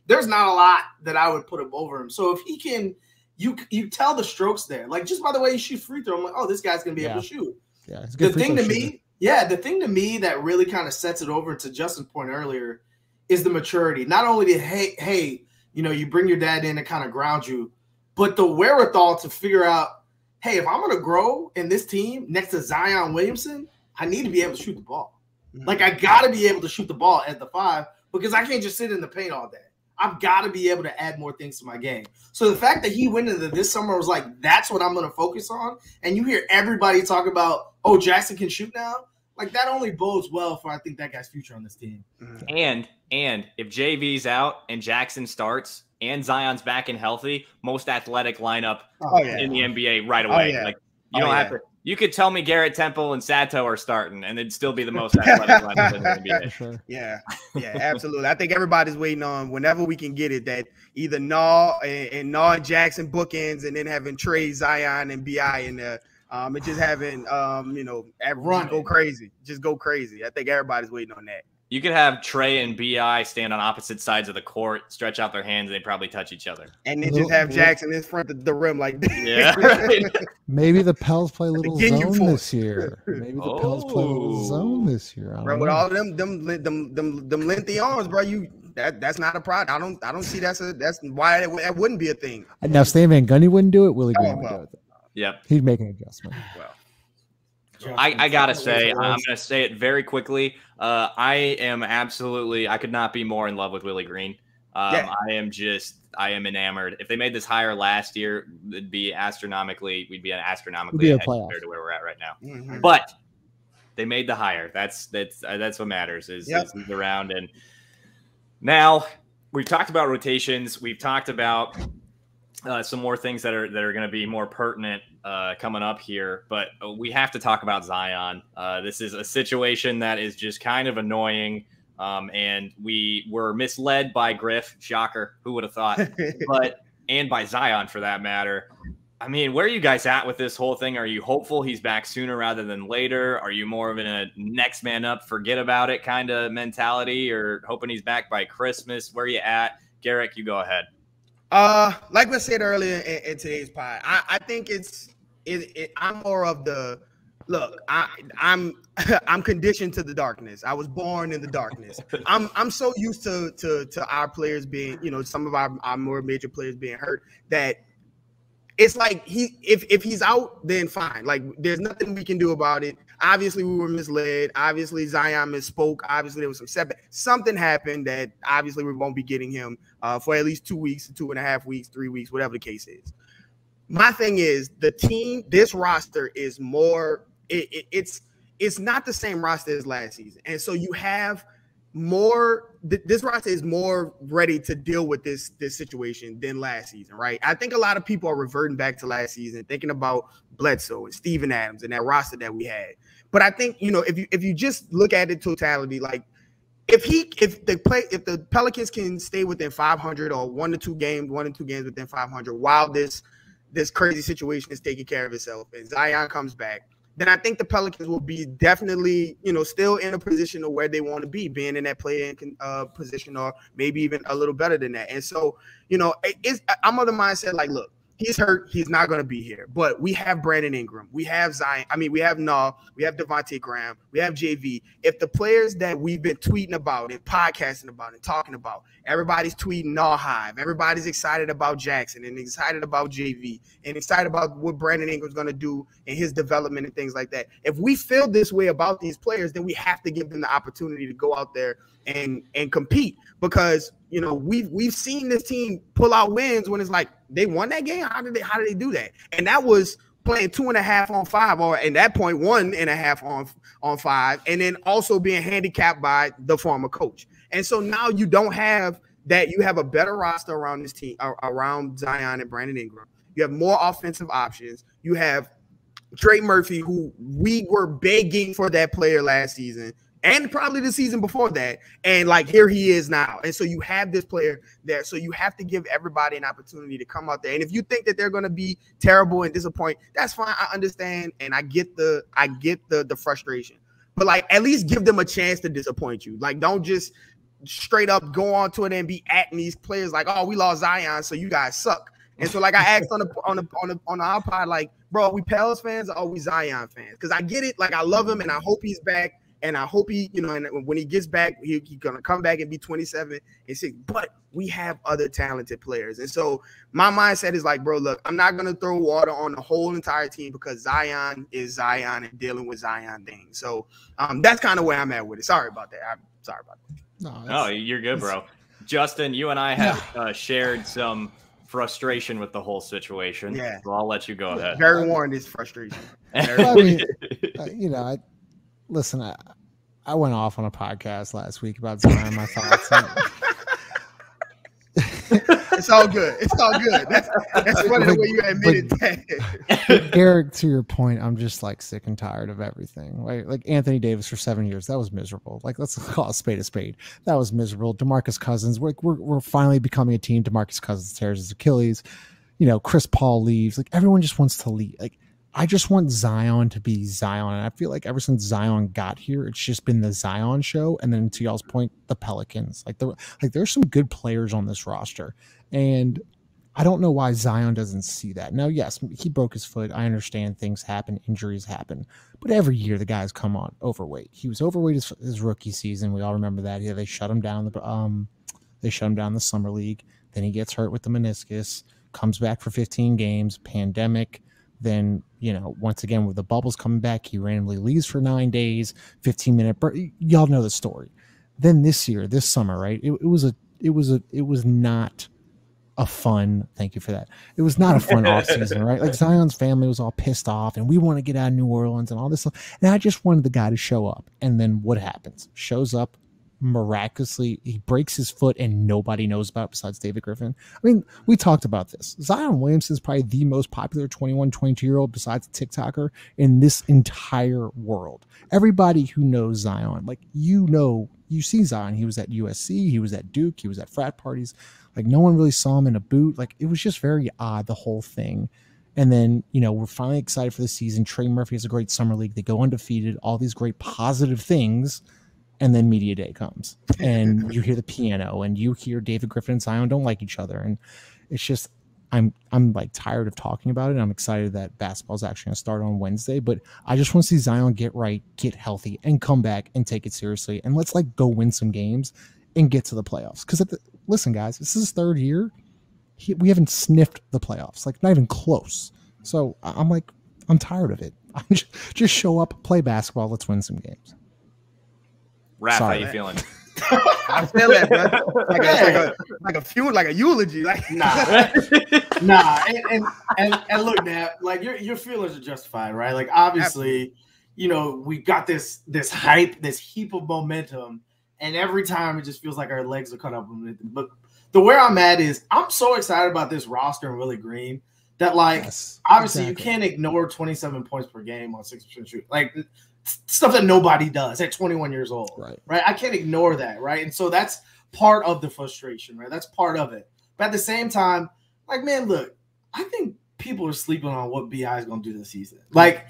[SPEAKER 2] there's not a lot that I would put him over him. So if he can – You tell the strokes there. Like, just by the way he shoots free throw, I'm like, oh, this guy's going to be able to shoot.
[SPEAKER 4] Yeah,
[SPEAKER 2] the thing to me that really kind of sets it over, to Justin's point earlier, is the maturity. Not only did, hey, you bring your dad in to kind of ground you, but the wherewithal to figure out, hey, if I'm going to grow in this team next to Zion Williamson, I need to be able to shoot the ball. Like, I got to be able to shoot the ball at the 5, because I can't just sit in the paint all day. I've got to be able to add more things to my game. So the fact that he went into this summer was like, that's what I'm going to focus on. And you hear everybody talk about, oh, Jackson can shoot now. Like, that only bodes well for, I think, that guy's future on this team.
[SPEAKER 1] And if JV's out and Jackson starts and Zion's back and healthy, most athletic lineup in the NBA right away. Like, you don't have to. You could tell me Garrett Temple and Sato are starting, and it'd still be the most athletic lineup in the NBA.
[SPEAKER 4] Sure.
[SPEAKER 3] Yeah, absolutely. I think everybody's waiting on, whenever we can get it, that either Naw and Jackson bookends, and then having Trey, Zion, and BI in there, and just having go crazy. Just go crazy. I think everybody's waiting on that.
[SPEAKER 1] You could have Trey and BI stand on opposite sides of the court, stretch out their hands, and they probably touch each other.
[SPEAKER 3] And then just have Jackson in front of the rim like that.
[SPEAKER 1] Yeah. Right.
[SPEAKER 4] Maybe the Pels play a little zone this year. Maybe the Pels play a little zone this year.
[SPEAKER 3] Bro, with all of them lengthy arms, bro, that's not a problem. I don't see that's why that wouldn't be a thing.
[SPEAKER 4] Now, Stan Van Gundy wouldn't do it. Willie Green would do it.
[SPEAKER 1] Yep.
[SPEAKER 4] He'd make an adjustment.
[SPEAKER 3] Well.
[SPEAKER 1] I gotta say, I'm gonna say it very quickly. I could not be more in love with Willie Green. I am enamored. If they made this hire last year, we'd be astronomically ahead compared to where we're at right now. Mm-hmm. But they made the hire. That's what matters is he's around. And now we've talked about rotations. We've talked about some more things that are going to be more pertinent coming up here, but we have to talk about Zion. This is a situation that is just kind of annoying, and we were misled by Griff. Shocker, who would have thought? And by Zion for that matter. I mean, where are you guys at with this whole thing? Are you hopeful he's back sooner rather than later? Are you more of in a next man up, forget about it kind of mentality, or hoping he's back by Christmas? Where are you at? Garrick, you go ahead.
[SPEAKER 3] Like I said earlier in today's pod, I think I'm more of the look. I'm conditioned to the darkness. I was born in the darkness. I'm so used to our players being, some of our more major players being hurt that it's like if he's out, then fine. Like, there's nothing we can do about it. Obviously, we were misled. Obviously, Zion misspoke. Obviously, there was some setback. Something happened that obviously we won't be getting him for at least 2 weeks, 2.5 weeks, 3 weeks, whatever the case is. My thing is, the team, this roster is more. It's not the same roster as last season, and so you have more. This roster is more ready to deal with this situation than last season, right? I think a lot of people are reverting back to last season, thinking about Bledsoe and Steven Adams and that roster that we had. But I think, if you just look at it totality, like if the Pelicans can stay within 500 or 1 and 2 games within 500 while this crazy situation is taking care of itself and Zion comes back, then I think the Pelicans will be definitely, still in a position of where they want to be, being in that play-in position or maybe even a little better than that. And so, I'm of the mindset like, look, he's hurt. He's not going to be here. But we have Brandon Ingram. We have Zion. I mean, we have Null. We have Devonte Graham. We have JV. If the players that we've been tweeting about and podcasting about and talking about, everybody's tweeting Null Hive. Everybody's excited about Jackson and excited about JV and excited about what Brandon Ingram's going to do in his development and things like that. If we feel this way about these players, then we have to give them the opportunity to go out there and compete, because you know we've seen this team pull out wins when it's like they won that game. How did they do that? And that was playing 2.5 on 5, or at that point 1.5 on 5, and then also being handicapped by the former coach. And so now you don't have that. You have a better roster around this team, around Zion and Brandon Ingram. You have more offensive options. You have Trey Murphy, who we were begging for that player last season and probably the season before that. And like, here he is now. And so you have this player there. So you have to give everybody an opportunity to come out there. And if you think that they're going to be terrible and disappoint, that's fine. I understand. And I get the frustration, but like, at least give them a chance to disappoint you. Like, don't just straight up go on to it and be atting these players like, oh, we lost Zion, so you guys suck. And so like I asked on our pod, like, bro, are we Pels fans or are we Zion fans? Because I get it. Like, I love him and I hope he's back. And I hope he, you know, and when he gets back, he's going to come back and be 27 and 6. But we have other talented players. And so my mindset is like, bro, look, I'm not going to throw water on the whole entire team, because Zion is Zion and dealing with Zion things. So that's kind of where I'm at with it. Sorry about that. I'm sorry about that.
[SPEAKER 1] No, you're good, bro. Justin, you and I have shared some frustration with the whole situation. Yeah. So I'll let you go ahead.
[SPEAKER 3] Very warned is frustration.
[SPEAKER 4] I mean, you know, listen, I went off on a podcast last week about Zion, my thoughts.
[SPEAKER 3] It's all good. It's all good. That's funny the way you admitted that.
[SPEAKER 4] Eric, to your point, I'm just like sick and tired of everything. Like Anthony Davis for 7 years, that was miserable. Like, let's call a spade a spade. That was miserable. DeMarcus Cousins, we're finally becoming a team. DeMarcus Cousins tears his Achilles. You know, Chris Paul leaves. Like, everyone just wants to leave. Like, I just want Zion to be Zion. And I feel like ever since Zion got here, it's just been the Zion show. And then to y'all's point, the Pelicans. Like there's some good players on this roster. And I don't know why Zion doesn't see that. Now, yes, he broke his foot. I understand things happen. Injuries happen. But every year the guys come on overweight. He was overweight his rookie season. We all remember that. Yeah, they shut him down. They shut him down the summer league. Then he gets hurt with the meniscus, comes back for 15 games, pandemic. Then, you know, once again, with the bubbles coming back, he randomly leaves for 9 days, 15-minute break. Y'all know the story. Then this summer, right? It was not a fun. Thank you for that. It was not a fun off season, right? Like, Zion's family was all pissed off, and we want to get out of New Orleans and all this stuff. And I just wanted the guy to show up. And then what happens? Shows up. Miraculously, he breaks his foot and nobody knows about it besides David Griffin. I mean, we talked about this. Zion Williamson is probably the most popular 21, 22-year-old besides a TikToker in this entire world. Everybody who knows Zion, like, you see Zion. He was at USC, he was at Duke, he was at frat parties. Like, no one really saw him in a boot. Like, it was just very odd, the whole thing. And then, you know, we're finally excited for the season. Trey Murphy has a great summer league. They go undefeated, all these great positive things. And then media day comes and you hear the piano and you hear David Griffin and Zion don't like each other. And it's just, I'm like tired of talking about it. I'm excited that basketball's actually going to start on Wednesday, but I just want to see Zion get right, get healthy, and come back and take it seriously. And let's like go win some games and get to the playoffs. Because listen, guys, this is his third year. We haven't sniffed the playoffs, like not even close. So I'm tired of it. Just show up, play basketball. Let's win some games.
[SPEAKER 1] Raph, how you feeling?
[SPEAKER 3] I feel that, bro. Like a eulogy. Like,
[SPEAKER 2] nah. And look, Nat, like your feelings are justified, right? Like, obviously, you know, we got this hype, this heap of momentum, and every time it just feels like our legs are cut up. But the where I'm at is I'm so excited about this roster and Willie Green that, like, obviously you can't ignore 27 points per game on 6% shoot. Like, stuff that nobody does at 21 years old, right? I can't ignore that, right? And so that's part of the frustration, right? That's part of it. But at the same time, like, man, look, I think people are sleeping on what BI is going to do this season. Like,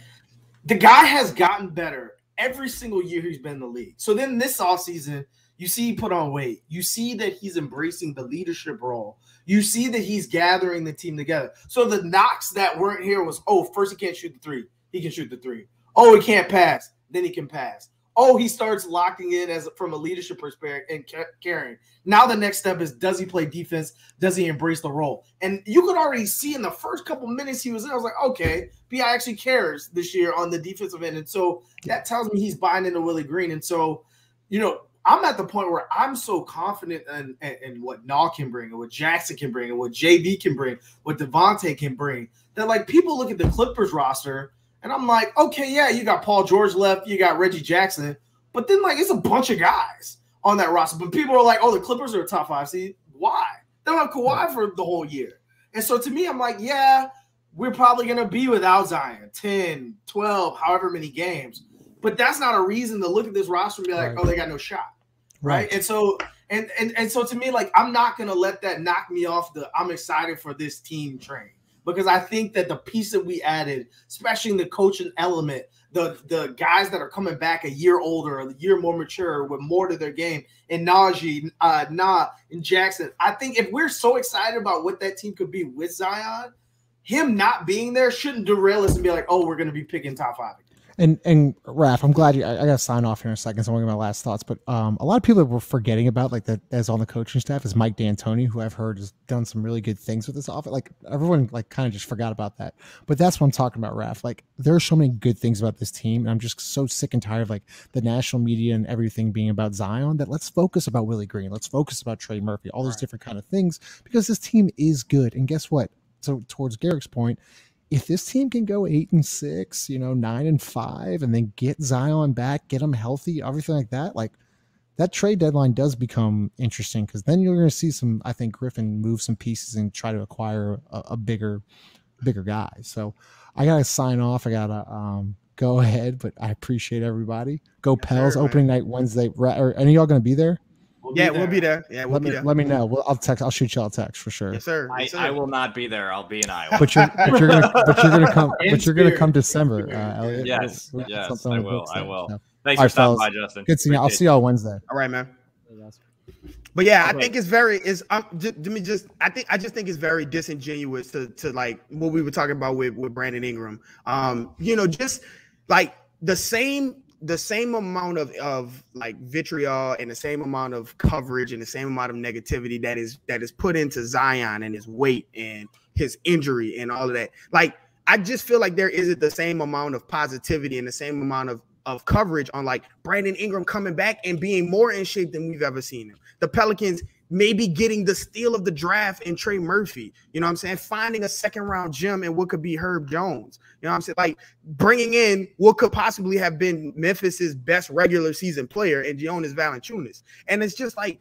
[SPEAKER 2] the guy has gotten better every single year he's been in the league. So then this offseason, you see he put on weight. You see that he's embracing the leadership role. You see that he's gathering the team together. So the knocks that weren't here was, oh, first he can't shoot the three. He can shoot the three. Oh, he can't pass. Then he can pass. Oh, he starts locking in from a leadership perspective and carrying. Now the next step is, does he play defense? Does he embrace the role? And you could already see in the first couple minutes he was in, I was like, okay, B.I. actually cares this year on the defensive end. And so that tells me he's buying into Willie Green. And so, I'm at the point where I'm so confident in what Naw can bring, and what Jackson can bring, and what JV can bring, what Devonte can bring, that like people look at the Clippers roster and I'm like, okay, yeah, you got Paul George left, you got Reggie Jackson, but then like it's a bunch of guys on that roster. But people are like, oh, the Clippers are a top 5 seed. Why? They don't have Kawhi for the whole year. And so to me, I'm like, yeah, we're probably going to be without Zion 10, 12, however many games. But that's not a reason to look at this roster and be like, oh, they got no shot. Right. And so and so to me, like, I'm not going to let that knock me off I'm excited for this team train. Because I think that the piece that we added, especially in the coaching element, the guys that are coming back a year older, a year more mature, with more to their game, and Najee, and Jackson, I think if we're so excited about what that team could be with Zion, him not being there shouldn't derail us and be like, oh, we're going to be picking top 5 again.
[SPEAKER 4] And Raph, I'm glad I got to sign off here in a second, so I'm going to get my last thoughts. But a lot of people that were forgetting about, like, that as on the coaching staff, is Mike D'Antoni, who I've heard has done some really good things with this offense. Like, everyone like kind of just forgot about that. But that's what I'm talking about, Raph. Like, there are so many good things about this team, and I'm just so sick and tired of like the national media and everything being about Zion, that let's focus about Willie Green, let's focus about Trey Murphy, all those different kind of things, because this team is good. And guess what? So towards Garrick's point, if this team can go 8-6, 9-5, and then get Zion back, get him healthy, everything like that, like that trade deadline does become interesting, because then you're going to see I think Griffin move some pieces and try to acquire a bigger guy. So I got to sign off. I got to go ahead, but I appreciate everybody. Go Pels, opening night Wednesday. Are any of y'all going to be there?
[SPEAKER 3] We'll be there. Yeah, we'll be there.
[SPEAKER 4] Let me know. Well, I'll shoot y'all a text for sure.
[SPEAKER 3] Yes, sir.
[SPEAKER 1] I will not be there. I'll be in Iowa.
[SPEAKER 4] But you're gonna come December, Elliot.
[SPEAKER 1] Yes, I will. I will.
[SPEAKER 4] So.
[SPEAKER 1] Thanks for stopping by, Justin.
[SPEAKER 4] Good seeing you. I'll see y'all Wednesday.
[SPEAKER 3] All right, man. But yeah, I think it's I just think it's very disingenuous to like what we were talking about with Brandon Ingram. Just like the same amount of like vitriol and the same amount of coverage and the same amount of negativity that is put into Zion and his weight and his injury and all of that. Like, I just feel like there isn't the same amount of positivity and the same amount of coverage on like Brandon Ingram coming back and being more in shape than we've ever seen him. The Pelicans maybe getting the steal of the draft in Trey Murphy, you know what I'm saying? Finding a second-round gem in what could be Herb Jones, you know what I'm saying? Like, bringing in what could possibly have been Memphis's best regular season player in Jonas Valanciunas. And it's just like,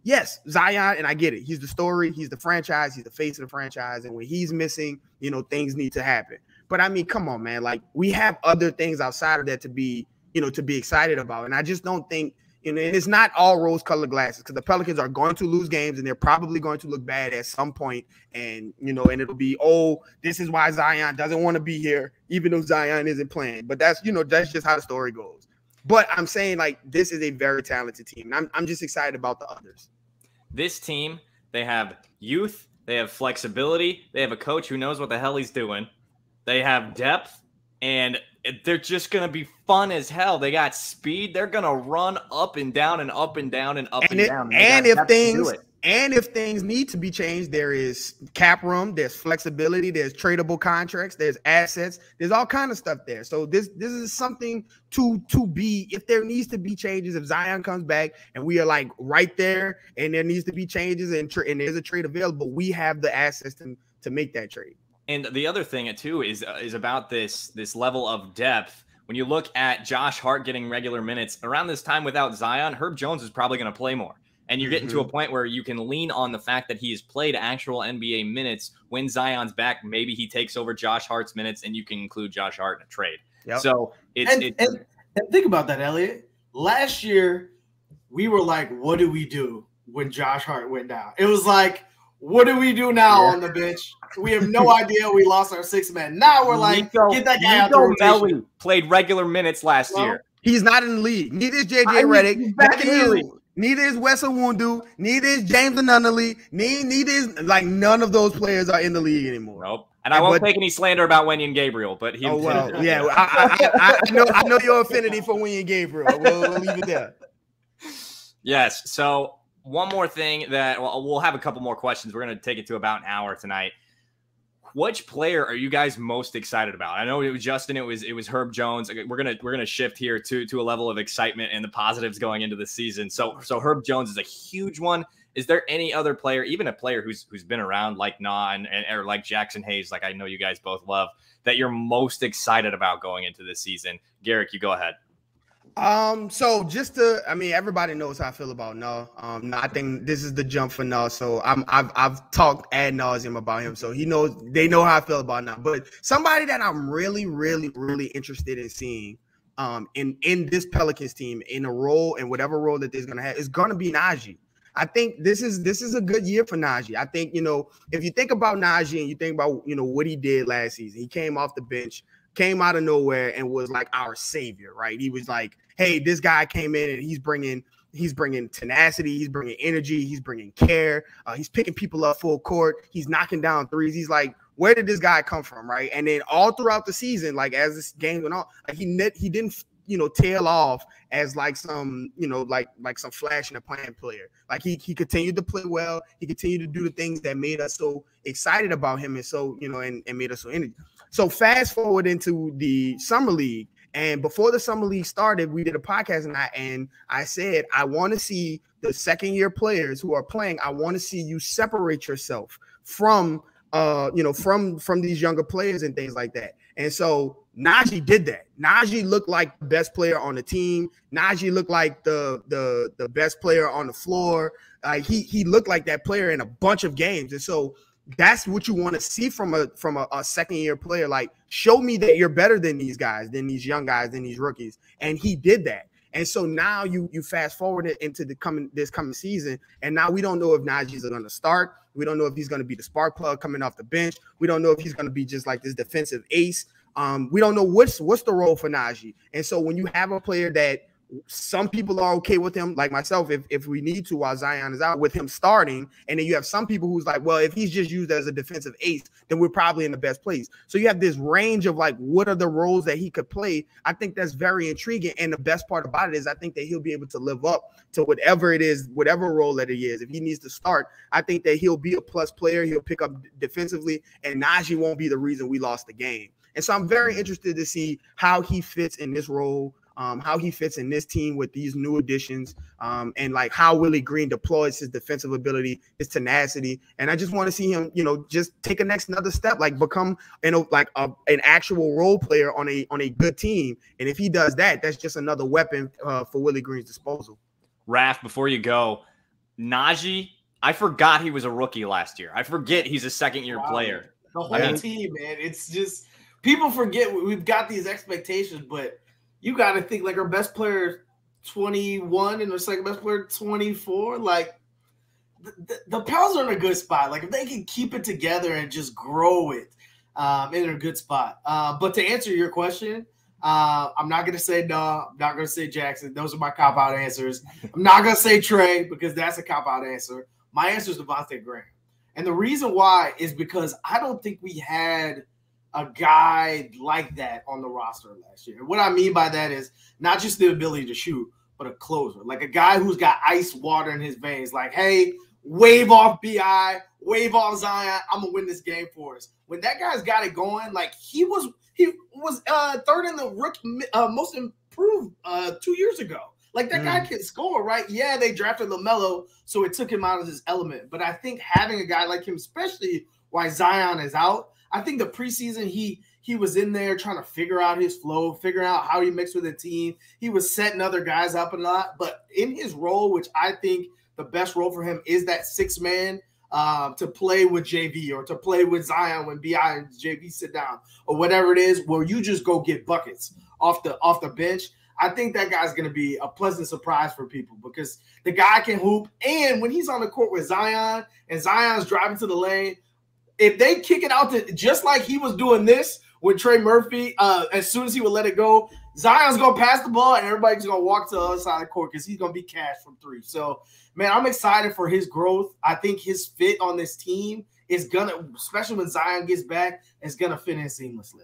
[SPEAKER 3] yes, Zion, and I get it. He's the story. He's the franchise. He's the face of the franchise. And when he's missing, things need to happen. But, I mean, come on, man. Like, we have other things outside of that to be excited about. And I just don't think, and it's not all rose-colored glasses, because the Pelicans are going to lose games and they're probably going to look bad at some point. And, and it'll be, oh, this is why Zion doesn't want to be here, even though Zion isn't playing. But that's just how the story goes. But I'm saying, like, this is a very talented team. And I'm just excited about the others.
[SPEAKER 1] This team, they have youth, they have flexibility, they have a coach who knows what the hell he's doing. They have depth, and they're just going to be fun as hell. They got speed. They're going to run up and down and up and down and up and down.
[SPEAKER 3] And if things need to be changed, there is cap room, there's flexibility, there's tradable contracts, there's assets, there's all kind of stuff there. So this is something to be, if there needs to be changes, if Zion comes back and we are like right there and there needs to be changes and there's a trade available, we have the assets to make that trade.
[SPEAKER 1] And the other thing, too, is about this level of depth. When you look at Josh Hart getting regular minutes, around this time without Zion, Herb Jones is probably going to play more. And you're getting to a point where you can lean on the fact that he has played actual NBA minutes. When Zion's back, maybe he takes over Josh Hart's minutes, and you can include Josh Hart in a trade. Yep. So and
[SPEAKER 2] think about that, Elliot. Last year, we were like, what do we do when Josh Hart went down? It was like, what do we do now on the bench? We have no idea. We lost our 6th man. Now we're like, get that guy out the rotation.
[SPEAKER 1] Played regular minutes last year.
[SPEAKER 3] He's not in the league. Neither is JJ Redick.
[SPEAKER 1] Back in the league.
[SPEAKER 3] Neither is Wes Iwundu. Neither is James Nunnally. Neither is like none of those players are in the league anymore.
[SPEAKER 1] Nope. And I won't take any slander about Wenyen Gabriel, but he.
[SPEAKER 3] Oh well, yeah. I know your affinity for Wenyen Gabriel. We'll leave it there.
[SPEAKER 1] Yes. So one more thing that we'll have a couple more questions. We're going to take it to about an hour tonight. Which player are you guys most excited about? I know it was Justin. It was Herb Jones. We're gonna shift here to a level of excitement and the positives going into the season. So Herb Jones is a huge one. Is there any other player, even a player who's been around like Nah and or like Jackson Hayes, like I know you guys both love, that you're most excited about going into this season? Garrick, you go ahead.
[SPEAKER 3] So everybody knows how I feel about Nah. I think this is the jump for Nah. So I've talked ad nauseum about him. So they know how I feel about Nah. But somebody that I'm really, really, really interested in seeing in this Pelicans team in a role and whatever role that they're gonna have is gonna be Najee. I think this is a good year for Najee. I think, if you think about Najee and you think about, what he did last season, he came off the bench, came out of nowhere and was like our savior, right? He was like, hey, this guy came in and he's bringing tenacity, he's bringing energy, he's bringing care, he's picking people up full court, he's knocking down threes. He's like, where did this guy come from, right? And then all throughout the season, like as this game went on, like he didn't tail off as like some, like some flash in a plan player. Like he continued to play well. He continued to do the things that made us so excited about him and so, and made us so energy. So fast forward into the summer league. And before the summer league started, we did a podcast and I said, I want to see the second year players who are playing. I want to see you separate yourself from these younger players and things like that. And so Najee did that. Najee looked like the best player on the team. Najee looked like the best player on the floor. He looked like that player in a bunch of games. And so that's what you want to see from a second year player. Like, show me that you're better than these guys, than these young guys, than these rookies. And he did that. And so now you fast forward it into this coming season, and now we don't know if Najee's going to start. We don't know if he's going to be the spark plug coming off the bench. We don't know if he's going to be just like this defensive ace. We don't know what's the role for Najee. And so when you have a player that some people are okay with him, like myself, if we need to while Zion is out, with him starting, and then you have some people who's like, well, if he's just used as a defensive ace, then we're probably in the best place. So you have this range of like, what are the roles that he could play? I think that's very intriguing. And the best part about it is I think that he'll be able to live up to whatever it is, whatever role that he is. If he needs to start, I think that he'll be a plus player. He'll pick up defensively, and Najee won't be the reason we lost the game. And so I'm very interested to see how he fits in this role, how he fits in this team with these new additions, and like how Willie Green deploys his defensive ability, his tenacity. And I just want to see him, just take another step, like become, an actual role player on a good team. And if he does that, that's just another weapon for Willie Green's disposal.
[SPEAKER 1] Raph, before you go, Najee, I forgot he was a rookie last year. I forget he's a second-year player.
[SPEAKER 2] The whole team, man. It's just people forget we've got these expectations, but you got to think like our best player 21 and our second best player 24. Like the Pels are in a good spot. Like if they can keep it together and just grow it, in a good spot. But to answer your question, I'm not going to say no. I'm not going to say Jackson. Those are my cop-out answers. I'm not going to say Trey because that's a cop-out answer. My answer is Devonte Graham. And the reason why is because I don't think we had a guy like that on the roster last year. What I mean by that is not just the ability to shoot, but a closer. Like a guy who's got ice water in his veins. Like, hey, wave off BI, wave off Zion. I'm going to win this game for us. When that guy's got it going, like he was third in the rookie, most improved 2 years ago. Like that guy can score, right? Yeah, they drafted LaMelo, so it took him out of his element. But I think having a guy like him, especially while Zion is out, I think the preseason he was in there trying to figure out his flow, figuring out how he mixed with the team. He was setting other guys up a lot. But in his role, which I think the best role for him is that sixth man to play with JV or to play with Zion when BI and JV sit down or whatever it is, where you just go get buckets off the bench. I think that guy's going to be a pleasant surprise for people because the guy can hoop. And when he's on the court with Zion and Zion's driving to the lane, if they kick it out to just like he was doing this with Trey Murphy, as soon as he would let it go, Zion's gonna pass the ball, and everybody's gonna walk to the other side of the court because he's gonna be cash from three. So, man, I'm excited for his growth. I think his fit on this team is gonna, especially when Zion gets back, is gonna fit in seamlessly.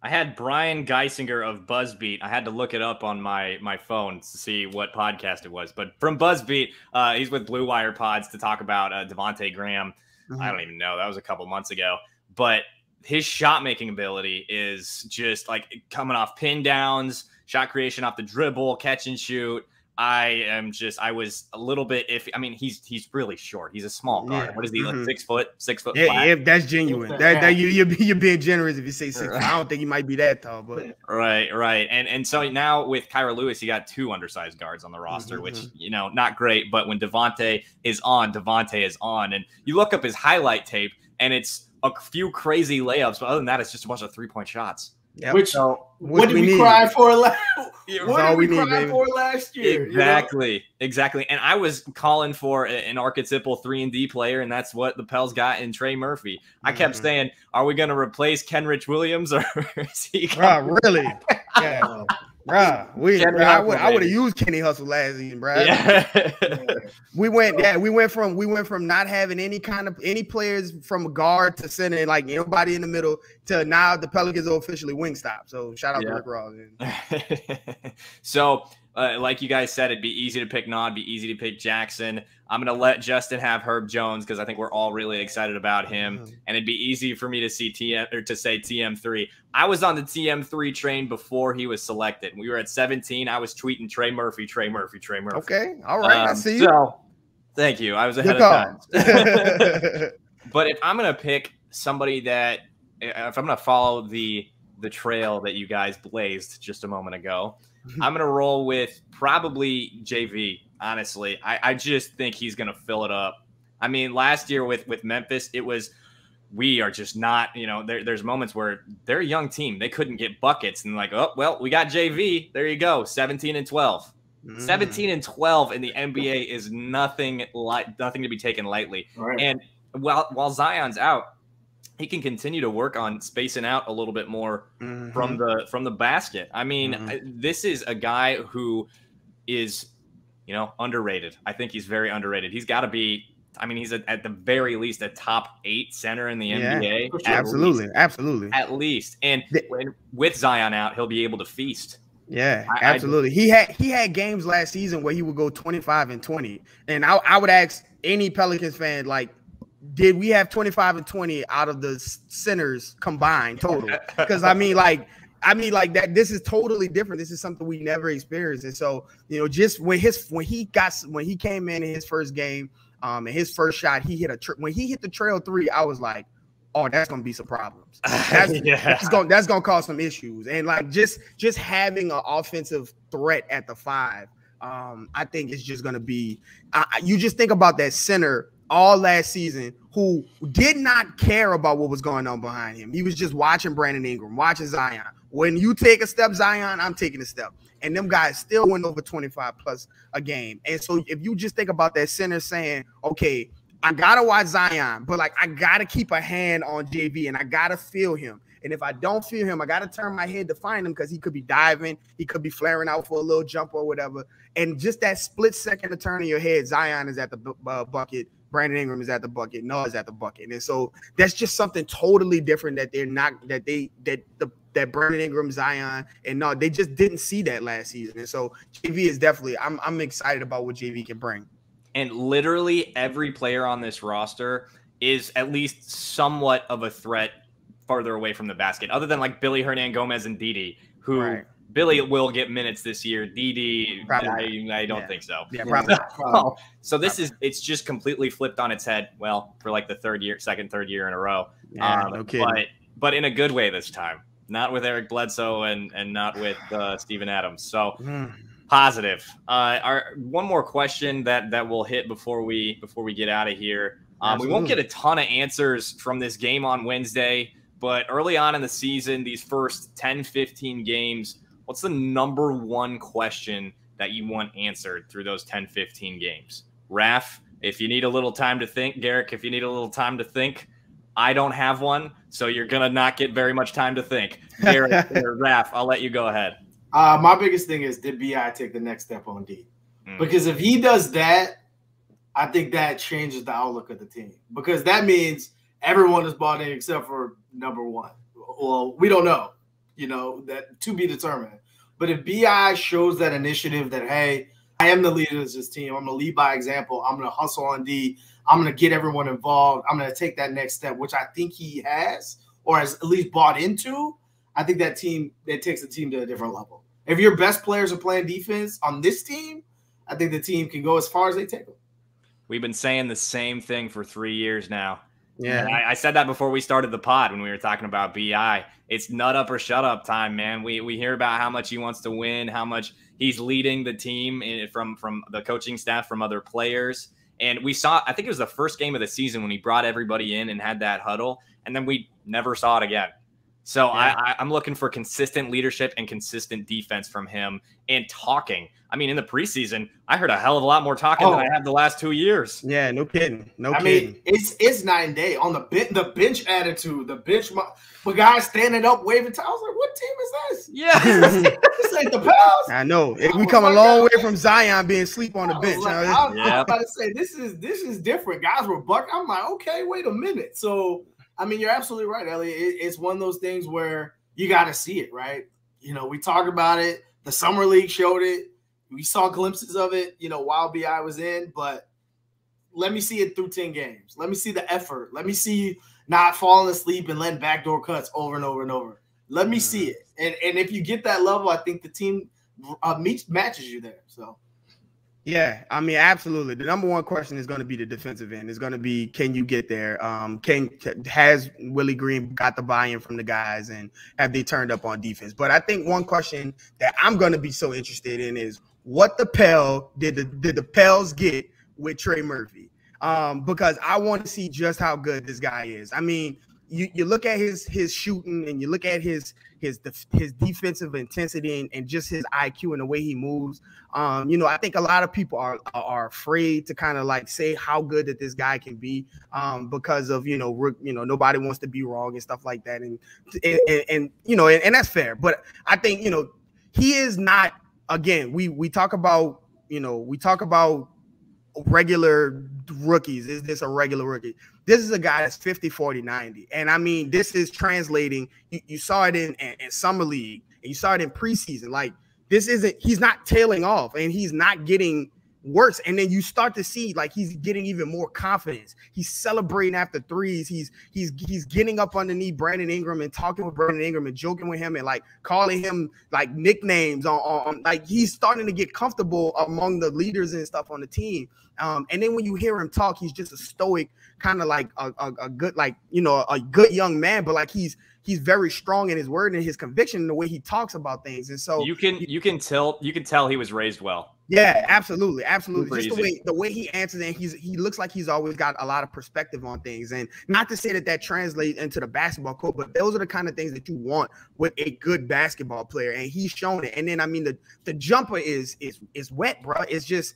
[SPEAKER 1] I had Brian Geisinger of BuzzBeat. I had to look it up on my phone to see what podcast it was. But from BuzzBeat, he's with Blue Wire Pods to talk about Devonte Graham. I don't even know. That was a couple months ago. But his shot-making ability is just like coming off pin downs, shot creation off the dribble, catch and shoot. I was a little bit iffy. I mean, he's really short. He's a small guard. What is he, like 6 foot? 6 foot?
[SPEAKER 3] Yeah, that's genuine. You're being generous if you say 6 foot. I don't think he might be that tall, but
[SPEAKER 1] right. And so now with Kyra Lewis, you got 2 undersized guards on the roster, which not great. But when Devonte is on, and you look up his highlight tape, and it's a few crazy layups, but other than that, it's just a bunch of 3-point shots.
[SPEAKER 3] Yep.
[SPEAKER 2] What did we cry for last? What did we cry for last year?
[SPEAKER 1] Exactly. And I was calling for an archetypal 3-and-D player, and that's what the Pels got in Trey Murphy. I kept saying, "Are we going to replace Kenrich Williams, or is he?"
[SPEAKER 3] Really? Yeah. I would have used Kenny Hustle last season, bro.
[SPEAKER 1] Yeah.
[SPEAKER 3] we went from not having any players from a guard to center, and like nobody in the middle, to now the Pelicans are officially Wingstop. So shout out to Rick Ross.
[SPEAKER 1] So like you guys said, it'd be easy to pick Nod, be easy to pick Jackson. I'm going to let Justin have Herb Jones because I think we're all really excited about him. And it'd be easy for me to see say TM3. I was on the TM3 train before he was selected. We were at 17. I was tweeting Trey Murphy.
[SPEAKER 3] Okay. All right. I see you.
[SPEAKER 1] So thank you. I was ahead of time. But if I'm going to pick somebody that, if I'm going to follow the trail that you guys blazed just a moment ago, I'm going to roll with probably JV. Honestly, I just think he's going to fill it up. I mean, last year with Memphis, we are just not, there's moments where they're a young team. They couldn't get buckets and like, oh, well, we got JV. There you go. 17-12. 17-12 in the NBA is nothing to be taken lightly. Right. And while Zion's out, he can continue to work on spacing out a little bit more from the basket. I mean, this is a guy who is, underrated. I think he's very underrated. He's got to be, he's at the very least a top 8 center in the NBA.
[SPEAKER 3] Absolutely.
[SPEAKER 1] At least. And with Zion out, he'll be able to feast.
[SPEAKER 3] Yeah, absolutely. He had games last season where he would go 25 and 20. And I would ask any Pelicans fan, like, did we have 25 and 20 out of the centers combined total? Because that this is totally different. This is something we never experienced. And so, just when he came in his first game, and his first shot, when he hit the trail 3, I was like, oh, that's gonna be some problems. That's gonna cause some issues. And like just having an offensive threat at the 5, I think it's just gonna be. You just think about that center all last season who did not care about what was going on behind him. He was just watching Brandon Ingram, watching Zion. When you take a step, Zion, I'm taking a step. And them guys still went over 25 plus a game. And so if you just think about that center saying, okay, I got to watch Zion, but like I got to keep a hand on JV and I got to feel him. And if I don't feel him, I got to turn my head to find him because he could be diving. He could be flaring out for a little jump or whatever. And just that split second to turn in your head, Zion is at the bucket. Brandon Ingram is at the bucket. Noah is at the bucket. And so that's just something totally different that they're not, that Brandon Ingram, Zion, and no, they just didn't see that last season. And so JV is definitely, I'm excited about what JV can bring.
[SPEAKER 1] And literally every player on this roster is at least somewhat of a threat farther away from the basket, other than like Billy Hernangomez and Didi, who right. Billy will get minutes this year. Didi, I don't think so.
[SPEAKER 3] Yeah, probably.
[SPEAKER 1] So it's just completely flipped on its head. Well, for like the third year in a row.
[SPEAKER 3] Yeah, no kidding.
[SPEAKER 1] But in a good way this time. Not with Eric Bledsoe and not with Steven Adams. So positive. One more question that we'll hit before we get out of here. We won't get a ton of answers from this game on Wednesday, but early on in the season, these first 10, 15 games, what's the number one question that you want answered through those 10, 15 games? Raf, if you need a little time to think. Garrick, if you need a little time to think. I don't have one, so you're going to not get very much time to think. Garrick or Raf, I'll let you go ahead.
[SPEAKER 2] My biggest thing is, did BI take the next step on D? Because if he does that, I think that changes the outlook of the team. Because that means everyone is bought in except for number one. Well, we don't know, that to be determined. But if BI shows that initiative that, hey, I am the leader of this team, I'm going to lead by example, I'm going to hustle on D, I'm going to get everyone involved, I'm going to take that next step, which I think he has or has at least bought into, I think that takes the team to a different level. If your best players are playing defense on this team, I think the team can go as far as they take them.
[SPEAKER 1] We've been saying the same thing for 3 years now.
[SPEAKER 3] Yeah,
[SPEAKER 1] I said that before we started the pod when we were talking about BI. It's nut up or shut up time, man. We hear about how much he wants to win, how much he's leading the team from the coaching staff, from other players. And we saw, I think it was the first game of the season when he brought everybody in and had that huddle, and then we never saw it again. So yeah. I'm looking for consistent leadership and consistent defense from him and talking. I mean, in the preseason, I heard a hell of a lot more talking than I have the last 2 years.
[SPEAKER 3] Yeah, no kidding.
[SPEAKER 2] I mean, it's night and day on the bench attitude, the bench. But guys standing up, waving. I was like, what team is this?
[SPEAKER 1] Yeah,
[SPEAKER 2] this ain't the Pels.
[SPEAKER 3] I know. We come a long way from Zion being asleep on the bench.
[SPEAKER 2] I was about to say this is different. Guys were buck. I'm like, okay, wait a minute. So. I mean, you're absolutely right, Elliot. It's one of those things where you got to see it, right? We talked about it. The Summer League showed it. We saw glimpses of it, while BI was in. But let me see it through 10 games. Let me see the effort. Let me see not falling asleep and letting backdoor cuts over and over and over. Let me see it. And if you get that level, I think the team matches you there. So.
[SPEAKER 3] Yeah, I mean, absolutely. The number one question is going to be the defensive end. It's going to be, can you get there? Has Willie Green got the buy-in from the guys, and have they turned up on defense? But I think one question that I'm going to be so interested in is what did the Pels get with Trey Murphy? Because I want to see just how good this guy is. I mean, you look at his shooting, and you look at his defensive intensity and just his IQ and the way he moves. I think a lot of people are afraid to kind of like say how good that this guy can be because of nobody wants to be wrong and stuff like that, and that's fair. But I think he is not. Again, we talk about regular rookies. Is this a regular rookie? This is a guy that's 50, 40, 90. And I mean, this is translating. You saw it in Summer League, and you saw it in preseason. Like, he's not tailing off, and he's not getting worse. And then you start to see like he's getting even more confidence. He's celebrating after threes. He's getting up underneath Brandon Ingram and talking with Brandon Ingram and joking with him and like calling him like nicknames on like he's starting to get comfortable among the leaders and stuff on the team. And then when you hear him talk, he's just a stoic kind of like a good, like, a good young man, but like he's very strong in his word and his conviction in the way he talks about things. And so you can
[SPEAKER 1] tell he was raised well.
[SPEAKER 3] Yeah, absolutely. Just the way he answers, and he looks like he's always got a lot of perspective on things. And not to say that translates into the basketball court, but those are the kind of things that you want with a good basketball player, and he's shown it. And then I mean the jumper is wet, bro. It's just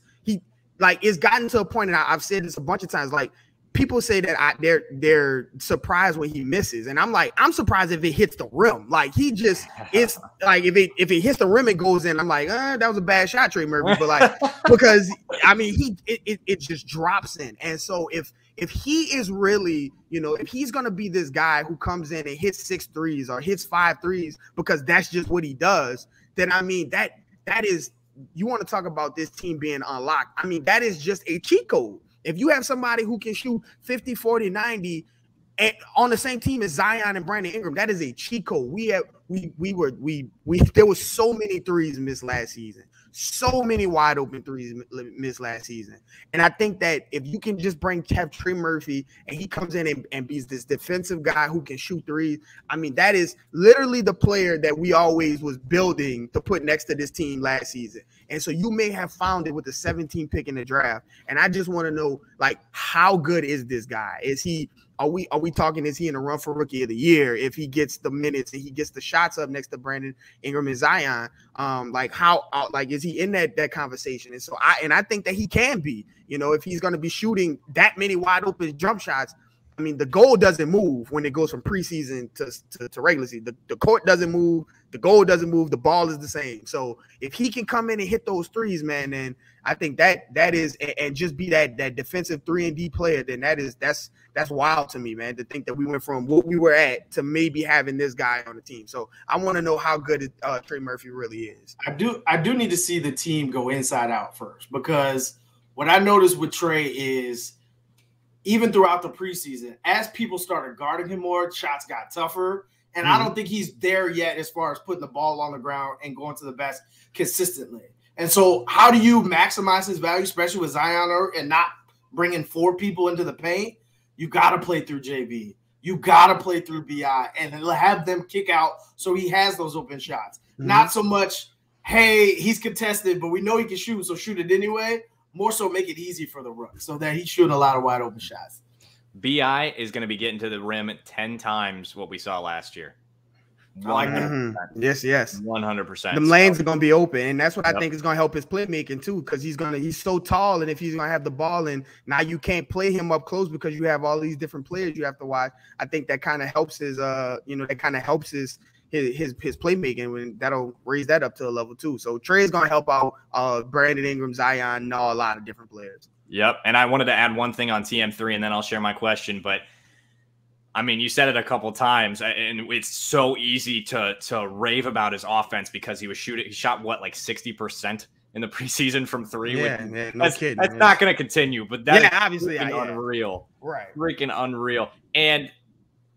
[SPEAKER 3] it's gotten to a point, and I've said this a bunch of times, like people say that they're surprised when he misses, and I'm like, I'm surprised if it hits the rim. Like he just, it's like if it hits the rim, it goes in. I'm like, that was a bad shot, Trey Murphy. But like, because I mean, it just drops in. And so if he is really, if he's gonna be this guy who comes in and hits 6 threes or hits 5 threes because that's just what he does, then I mean that is, you want to talk about this team being unlocked. I mean, that is just a cheat code. If you have somebody who can shoot 50, 40, 90 and on the same team as Zion and Brandon Ingram, that is a cheat code. There was so many threes missed last season. So many wide open threes missed last season. And I think that if you can just have Trey Murphy and he comes in and be this defensive guy who can shoot threes, I mean, that is literally the player that we always was building to put next to this team last season. And so you may have found it with the 17th pick in the draft. And I just want to know, like, how good is this guy? Are we talking, is he in a run for rookie of the year if he gets the minutes and he gets the shots up next to Brandon Ingram and Zion? Is he in that conversation? And so I think that he can be, if he's going to be shooting that many wide open jump shots, I mean, the goal doesn't move when it goes from preseason to regular season. The court doesn't move. The goal doesn't move. The ball is the same. So if he can come in and hit those threes, man, then I think that is, and just be that defensive 3-and-D player, then that's wild to me, man, to think that we went from what we were at to maybe having this guy on the team. So I want to know how good Trey Murphy really is.
[SPEAKER 2] I do need to see the team go inside out first, because what I noticed with Trey is even throughout the preseason, as people started guarding him more, shots got tougher. And I don't think he's there yet as far as putting the ball on the ground and going to the best consistently. And so how do you maximize his value, especially with Zion and not bringing 4 people into the paint? You got to play through JV. You got to play through BI and have them kick out so he has those open shots. Not so much, hey, he's contested, but we know he can shoot, so shoot it anyway. More so make it easy for the rook so that he's shooting a lot of wide open shots.
[SPEAKER 1] BI is going to be getting to the rim 10 times what we saw last year. 100%.
[SPEAKER 3] Yes.
[SPEAKER 1] 100%.
[SPEAKER 3] The lanes are going to be open, and that's what I think is going to help his playmaking too, because he's so tall, and if he's going to have the ball, and now you can't play him up close because you have all these different players you have to watch. I think that kind of helps his his playmaking, when that'll raise that up to a level too. So Trey is going to help out Brandon Ingram, Zion, and a lot of different players.
[SPEAKER 1] Yep. And I wanted to add one thing on TM3, and then I'll share my question. But I mean, you said it a couple times, and it's so easy to rave about his offense because he shot what, like 60% in the preseason from 3.
[SPEAKER 3] Yeah, man, no kidding.
[SPEAKER 1] That's not going to continue, but that's
[SPEAKER 3] obviously
[SPEAKER 1] unreal.
[SPEAKER 3] Right.
[SPEAKER 1] Freaking unreal. And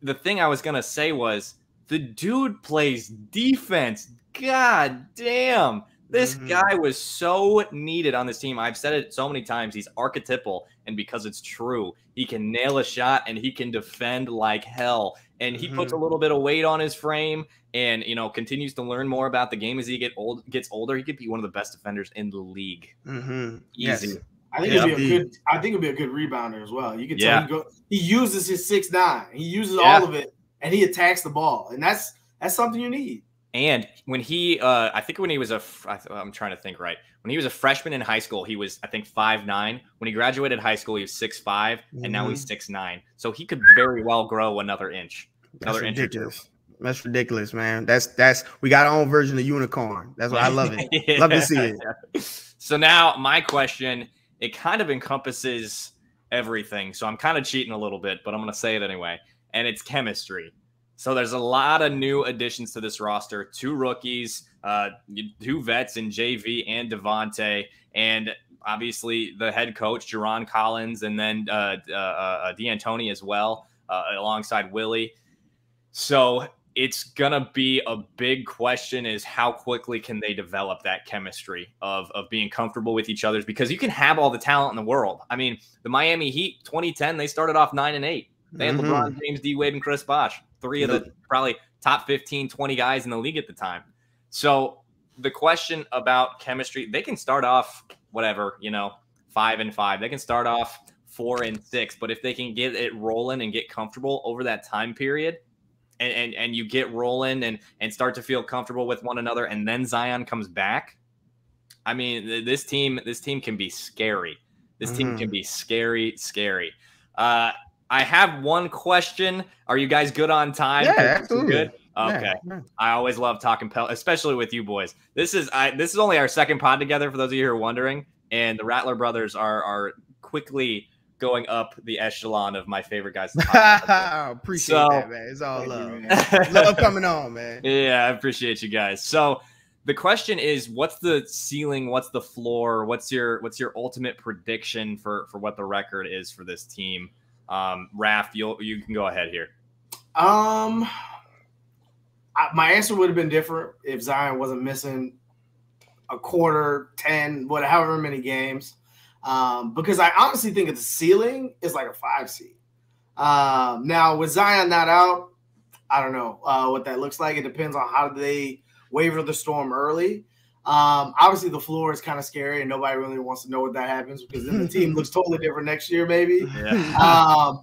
[SPEAKER 1] the thing I was going to say was, the dude plays defense. God damn. This guy was so needed on this team. I've said it so many times. He's archetypal, and because it's true, he can nail a shot and he can defend like hell. And he puts a little bit of weight on his frame, and continues to learn more about the game as he gets older. He could be one of the best defenders in the league. Easy.
[SPEAKER 3] Yes.
[SPEAKER 2] I think it'll be a good rebounder as well. You can tell he uses his 6'9". He uses all of it, and he attacks the ball, and that's something you need.
[SPEAKER 1] And when he, I think when he was I'm trying to think right. When he was a freshman in high school, he was, I think, 5'9". When he graduated high school, he was 6'5", and now he's 6'9". So he could very well grow another inch.
[SPEAKER 3] That's ridiculous. That's ridiculous, man. That's we got our own version of unicorn. That's why I love it. Love to see it.
[SPEAKER 1] So now my question, it kind of encompasses everything. So I'm kind of cheating a little bit, but I'm going to say it anyway. And it's chemistry. So there's a lot of new additions to this roster, 2 rookies, 2 vets in JV and Devonte, and obviously the head coach, Jerron Collins, and then D'Antoni as well, alongside Willie. So it's going to be a big question, is how quickly can they develop that chemistry of being comfortable with each other, because you can have all the talent in the world. I mean, the Miami Heat 2010, they started off 9-8. They had LeBron James, D Wade, and Chris Bosh, 3 of the probably top 15, 20 guys in the league at the time. So the question about chemistry, they can start off 5-5. They can start off 4-6, but if they can get it rolling and get comfortable over that time period, and you get rolling and start to feel comfortable with one another, and then Zion comes back, I mean, this team can be scary. This team can be scary. I have one question. Are you guys good on time?
[SPEAKER 3] Yeah, absolutely.
[SPEAKER 1] Good? Okay. Yeah. I always love talking Pels, especially with you boys. This is only our second pod together, for those of you who are wondering. And the Rattler brothers are quickly going up the echelon of my favorite guys to talk about.
[SPEAKER 3] Appreciate that, man. It's all love. Love coming on, man.
[SPEAKER 1] Yeah, I appreciate you guys. So the question is, what's the ceiling? What's the floor? What's your ultimate prediction for what the record is for this team? Raph, you can go ahead here.
[SPEAKER 2] My answer would have been different if Zion wasn't missing a quarter, 10, however many games. Because I honestly think the ceiling is like a 5 seed. Now with Zion not out, I don't know what that looks like. It depends on how they waver the storm early. Obviously the floor is kind of scary and nobody really wants to know what that happens, because then the team looks totally different next year, maybe. Yeah.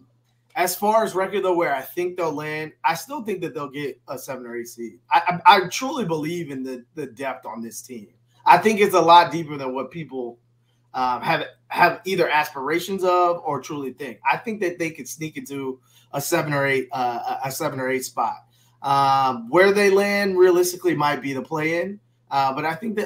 [SPEAKER 2] As far as record though, where I think they'll land, I still think that they'll get a 7 or 8 seed. I truly believe in the depth on this team. I think it's a lot deeper than what people have either aspirations of or truly think. I think that they could sneak into a 7 or 8 spot. Where they land realistically might be the play-in, but I think they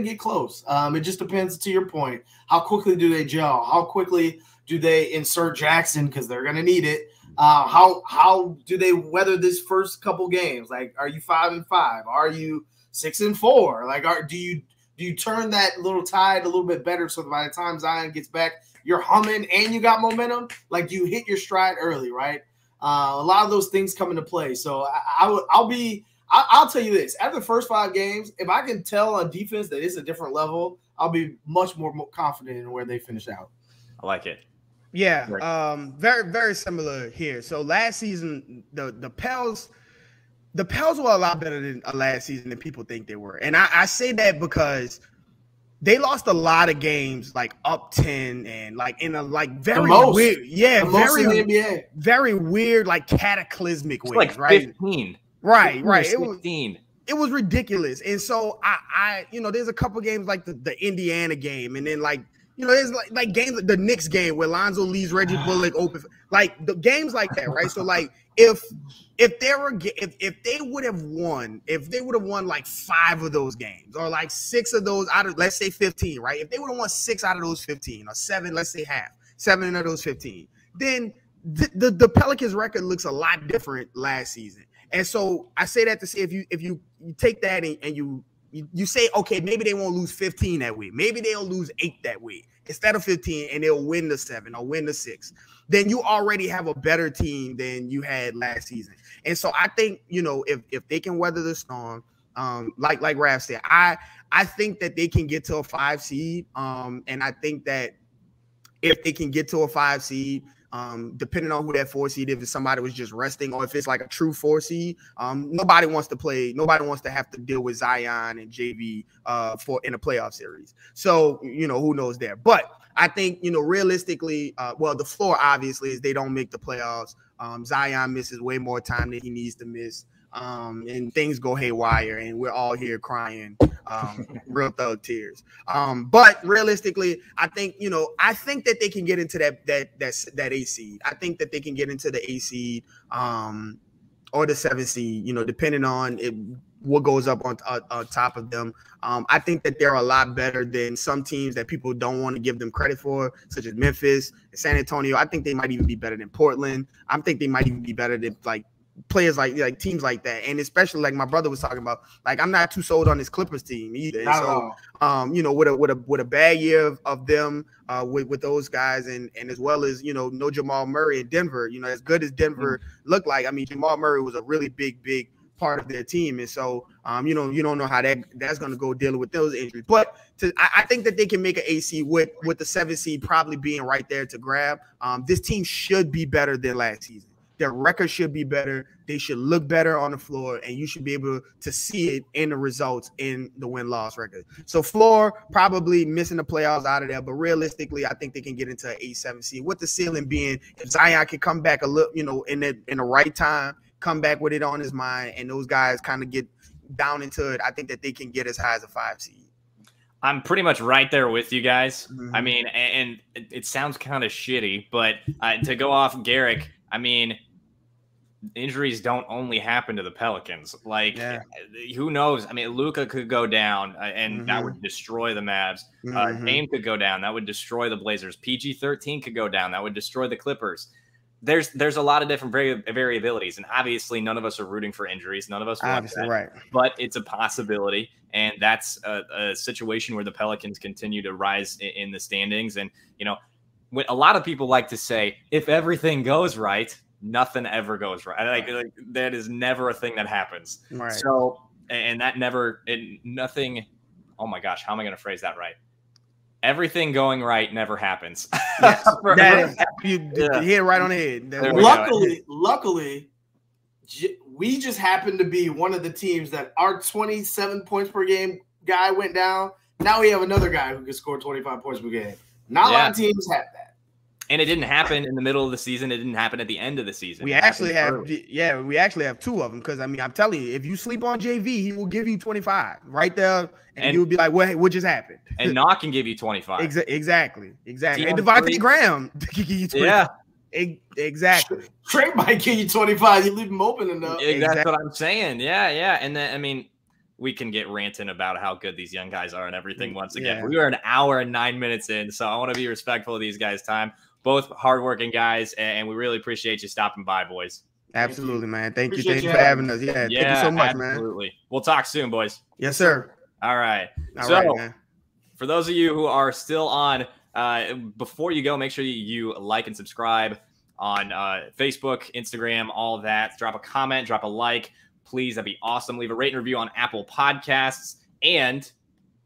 [SPEAKER 2] get close. It just depends, to your point, how quickly do they gel? How quickly do they insert Jackson, because they're going to need it? How do they weather this first couple games? Like, are you 5-5? Are you 6-4? Like, do you turn that little tide a little bit better so that by the time Zion gets back, you're humming and you got momentum? Like, you hit your stride early, right? A lot of those things come into play. So I'll tell you this: after the first 5 games, if I can tell on defense that it's a different level, I'll be much more confident in where they finish out.
[SPEAKER 1] I like it.
[SPEAKER 3] Yeah, very, very similar here. So last season, the Pels were a lot better than last season than people think they were. And I say that because they lost a lot of games like up 10 and like in a like very weird, very in the NBA. Very weird, like cataclysmic ways,
[SPEAKER 1] like
[SPEAKER 3] right?
[SPEAKER 1] 15.
[SPEAKER 3] Right.
[SPEAKER 1] It
[SPEAKER 3] was ridiculous. And so I there's a couple games like the Indiana game, and then like there's like games like the Knicks game where Lonzo leaves Reggie Bullock open, like the games like that, right? So like if they would have won like 5 of those games, or like 6 of those out of, let's say 15, right? If they would have won 6 out of those 15, or 7, let's say half, 7 of those 15, then the Pelicans record looks a lot different last season. And so I say that to say, if you take that and you say, okay, maybe they won't lose 15 that week, maybe they'll lose 8 that week instead of 15, and they'll win the 7 or win the 6, then you already have a better team than you had last season. And so I think, if they can weather the storm, like Raph said, I think that they can get to a 5 seed. And I think that if they can get to a 5 seed, depending on who that 4 seed, if it's somebody was just resting, or if it's like a true 4 seed, nobody wants to have to deal with Zion and JV in a playoff series. So, who knows there. But I think, realistically, the floor obviously is they don't make the playoffs. Zion misses way more time than he needs to miss. And things go haywire, and we're all here crying real thug tears. But realistically, I think that they can get into that 8 seed. I think that they can get into the 8 seed or the 7 seed, depending on what goes up on top of them. I think that they're a lot better than some teams that people don't want to give them credit for, such as Memphis and San Antonio. I think they might even be better than Portland. I think they might even be better than like players like teams like that. And especially like my brother was talking about, like, I'm not too sold on this Clippers team either. So with a bad year of them with those guys, and as well as no Jamal Murray in Denver, as good as Denver looked like, I mean, Jamal Murray was a really big part of their team. And so you don't know how that's going to go dealing with those injuries. But I think that they can make an 8 seed with the 7 seed probably being right there to grab. This team should be better than last season. Their record should be better. They should look better on the floor, and you should be able to see it in the results in the win-loss record. So floor, probably missing the playoffs out of there, but realistically, I think they can get into an 8-7 seed, with the ceiling being if Zion can come back a little, in the right time, come back with it on his mind, and those guys kind of get down into it, I think that they can get as high as a 5 seed.
[SPEAKER 1] I'm pretty much right there with you guys. I mean, and it sounds kind of shitty, but to go off Garrick, I mean, injuries don't only happen to the Pelicans. Like, who knows? I mean, Luka could go down, and that would destroy the Mavs. Dame could go down. That would destroy the Blazers. PG-13 could go down. That would destroy the Clippers. There's a lot of different variabilities, and obviously none of us are rooting for injuries. None of us want that,
[SPEAKER 3] right.
[SPEAKER 1] But it's a possibility, and that's a situation where the Pelicans continue to rise in the standings. And, when a lot of people like to say, if everything goes right, nothing ever goes right. Like that is never a thing that happens.
[SPEAKER 3] Right.
[SPEAKER 1] So, and that nothing. Oh my gosh, how am I going to phrase that right? Everything going right never happens.
[SPEAKER 3] Yes. You hit right on the head.
[SPEAKER 2] Luckily, we just happened to be one of the teams that our 27 points per game guy went down. Now we have another guy who can score 25 points per game. Not a lot of teams have that.
[SPEAKER 1] And it didn't happen in the middle of the season. It didn't happen at the end of the season.
[SPEAKER 3] We actually have two of them, because I mean, I'm telling you, if you sleep on JV, he will give you 25 right there, and you'll be like, what just happened?
[SPEAKER 1] And Knock can give you 25.
[SPEAKER 3] Exactly. And Devonte Graham can give you 25. Yeah, exactly.
[SPEAKER 2] Trey might give you 25. You leave him open enough.
[SPEAKER 1] That's what I'm saying. Yeah. And then, I mean, we can get ranting about how good these young guys are and everything once again. Yeah. We are an hour and 9 minutes in, so I want to be respectful of these guys' time. Both hardworking guys, and we really appreciate you stopping by, boys.
[SPEAKER 3] Absolutely, man. Thank you for having us. Yeah, thank you so much, man.
[SPEAKER 1] Absolutely. We'll talk soon, boys.
[SPEAKER 3] Yes, sir.
[SPEAKER 1] All right.
[SPEAKER 3] All right, man.
[SPEAKER 1] For those of you who are still on, before you go, make sure you like and subscribe on Facebook, Instagram, all of that. Drop a comment, drop a like. Please, that'd be awesome. Leave a rate and review on Apple Podcasts. And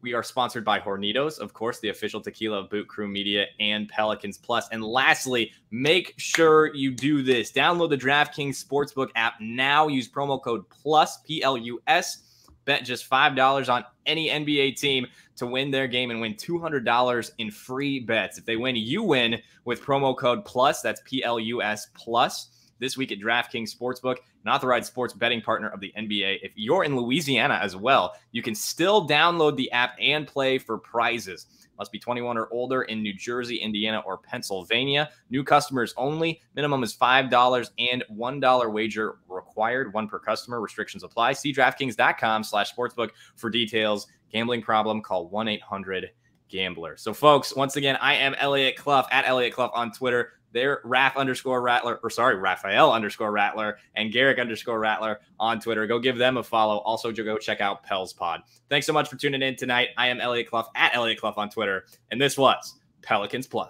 [SPEAKER 1] we are sponsored by Hornitos, of course, the official tequila of Boot Crew Media and Pelicans Plus. And lastly, make sure you do this. Download the DraftKings Sportsbook app now. Use promo code PLUS, P-L-U-S. Bet just $5 on any NBA team to win their game and win $200 in free bets. If they win, you win with promo code PLUS. That's P-L-U-S plus. This week at DraftKings Sportsbook, an authorized sports betting partner of the NBA. If you're in Louisiana as well, you can still download the app and play for prizes. Must be 21 or older in New Jersey, Indiana, or Pennsylvania. New customers only. Minimum is $5 and $1 wager required. One per customer. Restrictions apply. See DraftKings.com/sportsbook for details. Gambling problem? Call 1-800-GAMBLER. So, folks, once again, I am Elliot Clough at Elliot Clough on Twitter. They're Raphael_Rattler, and Garrick_Rattler on Twitter. Go give them a follow. Also, go check out Pels Pod. Thanks so much for tuning in tonight. I am Elliot Clough at Elliot Clough on Twitter, and this was Pelicans Plus.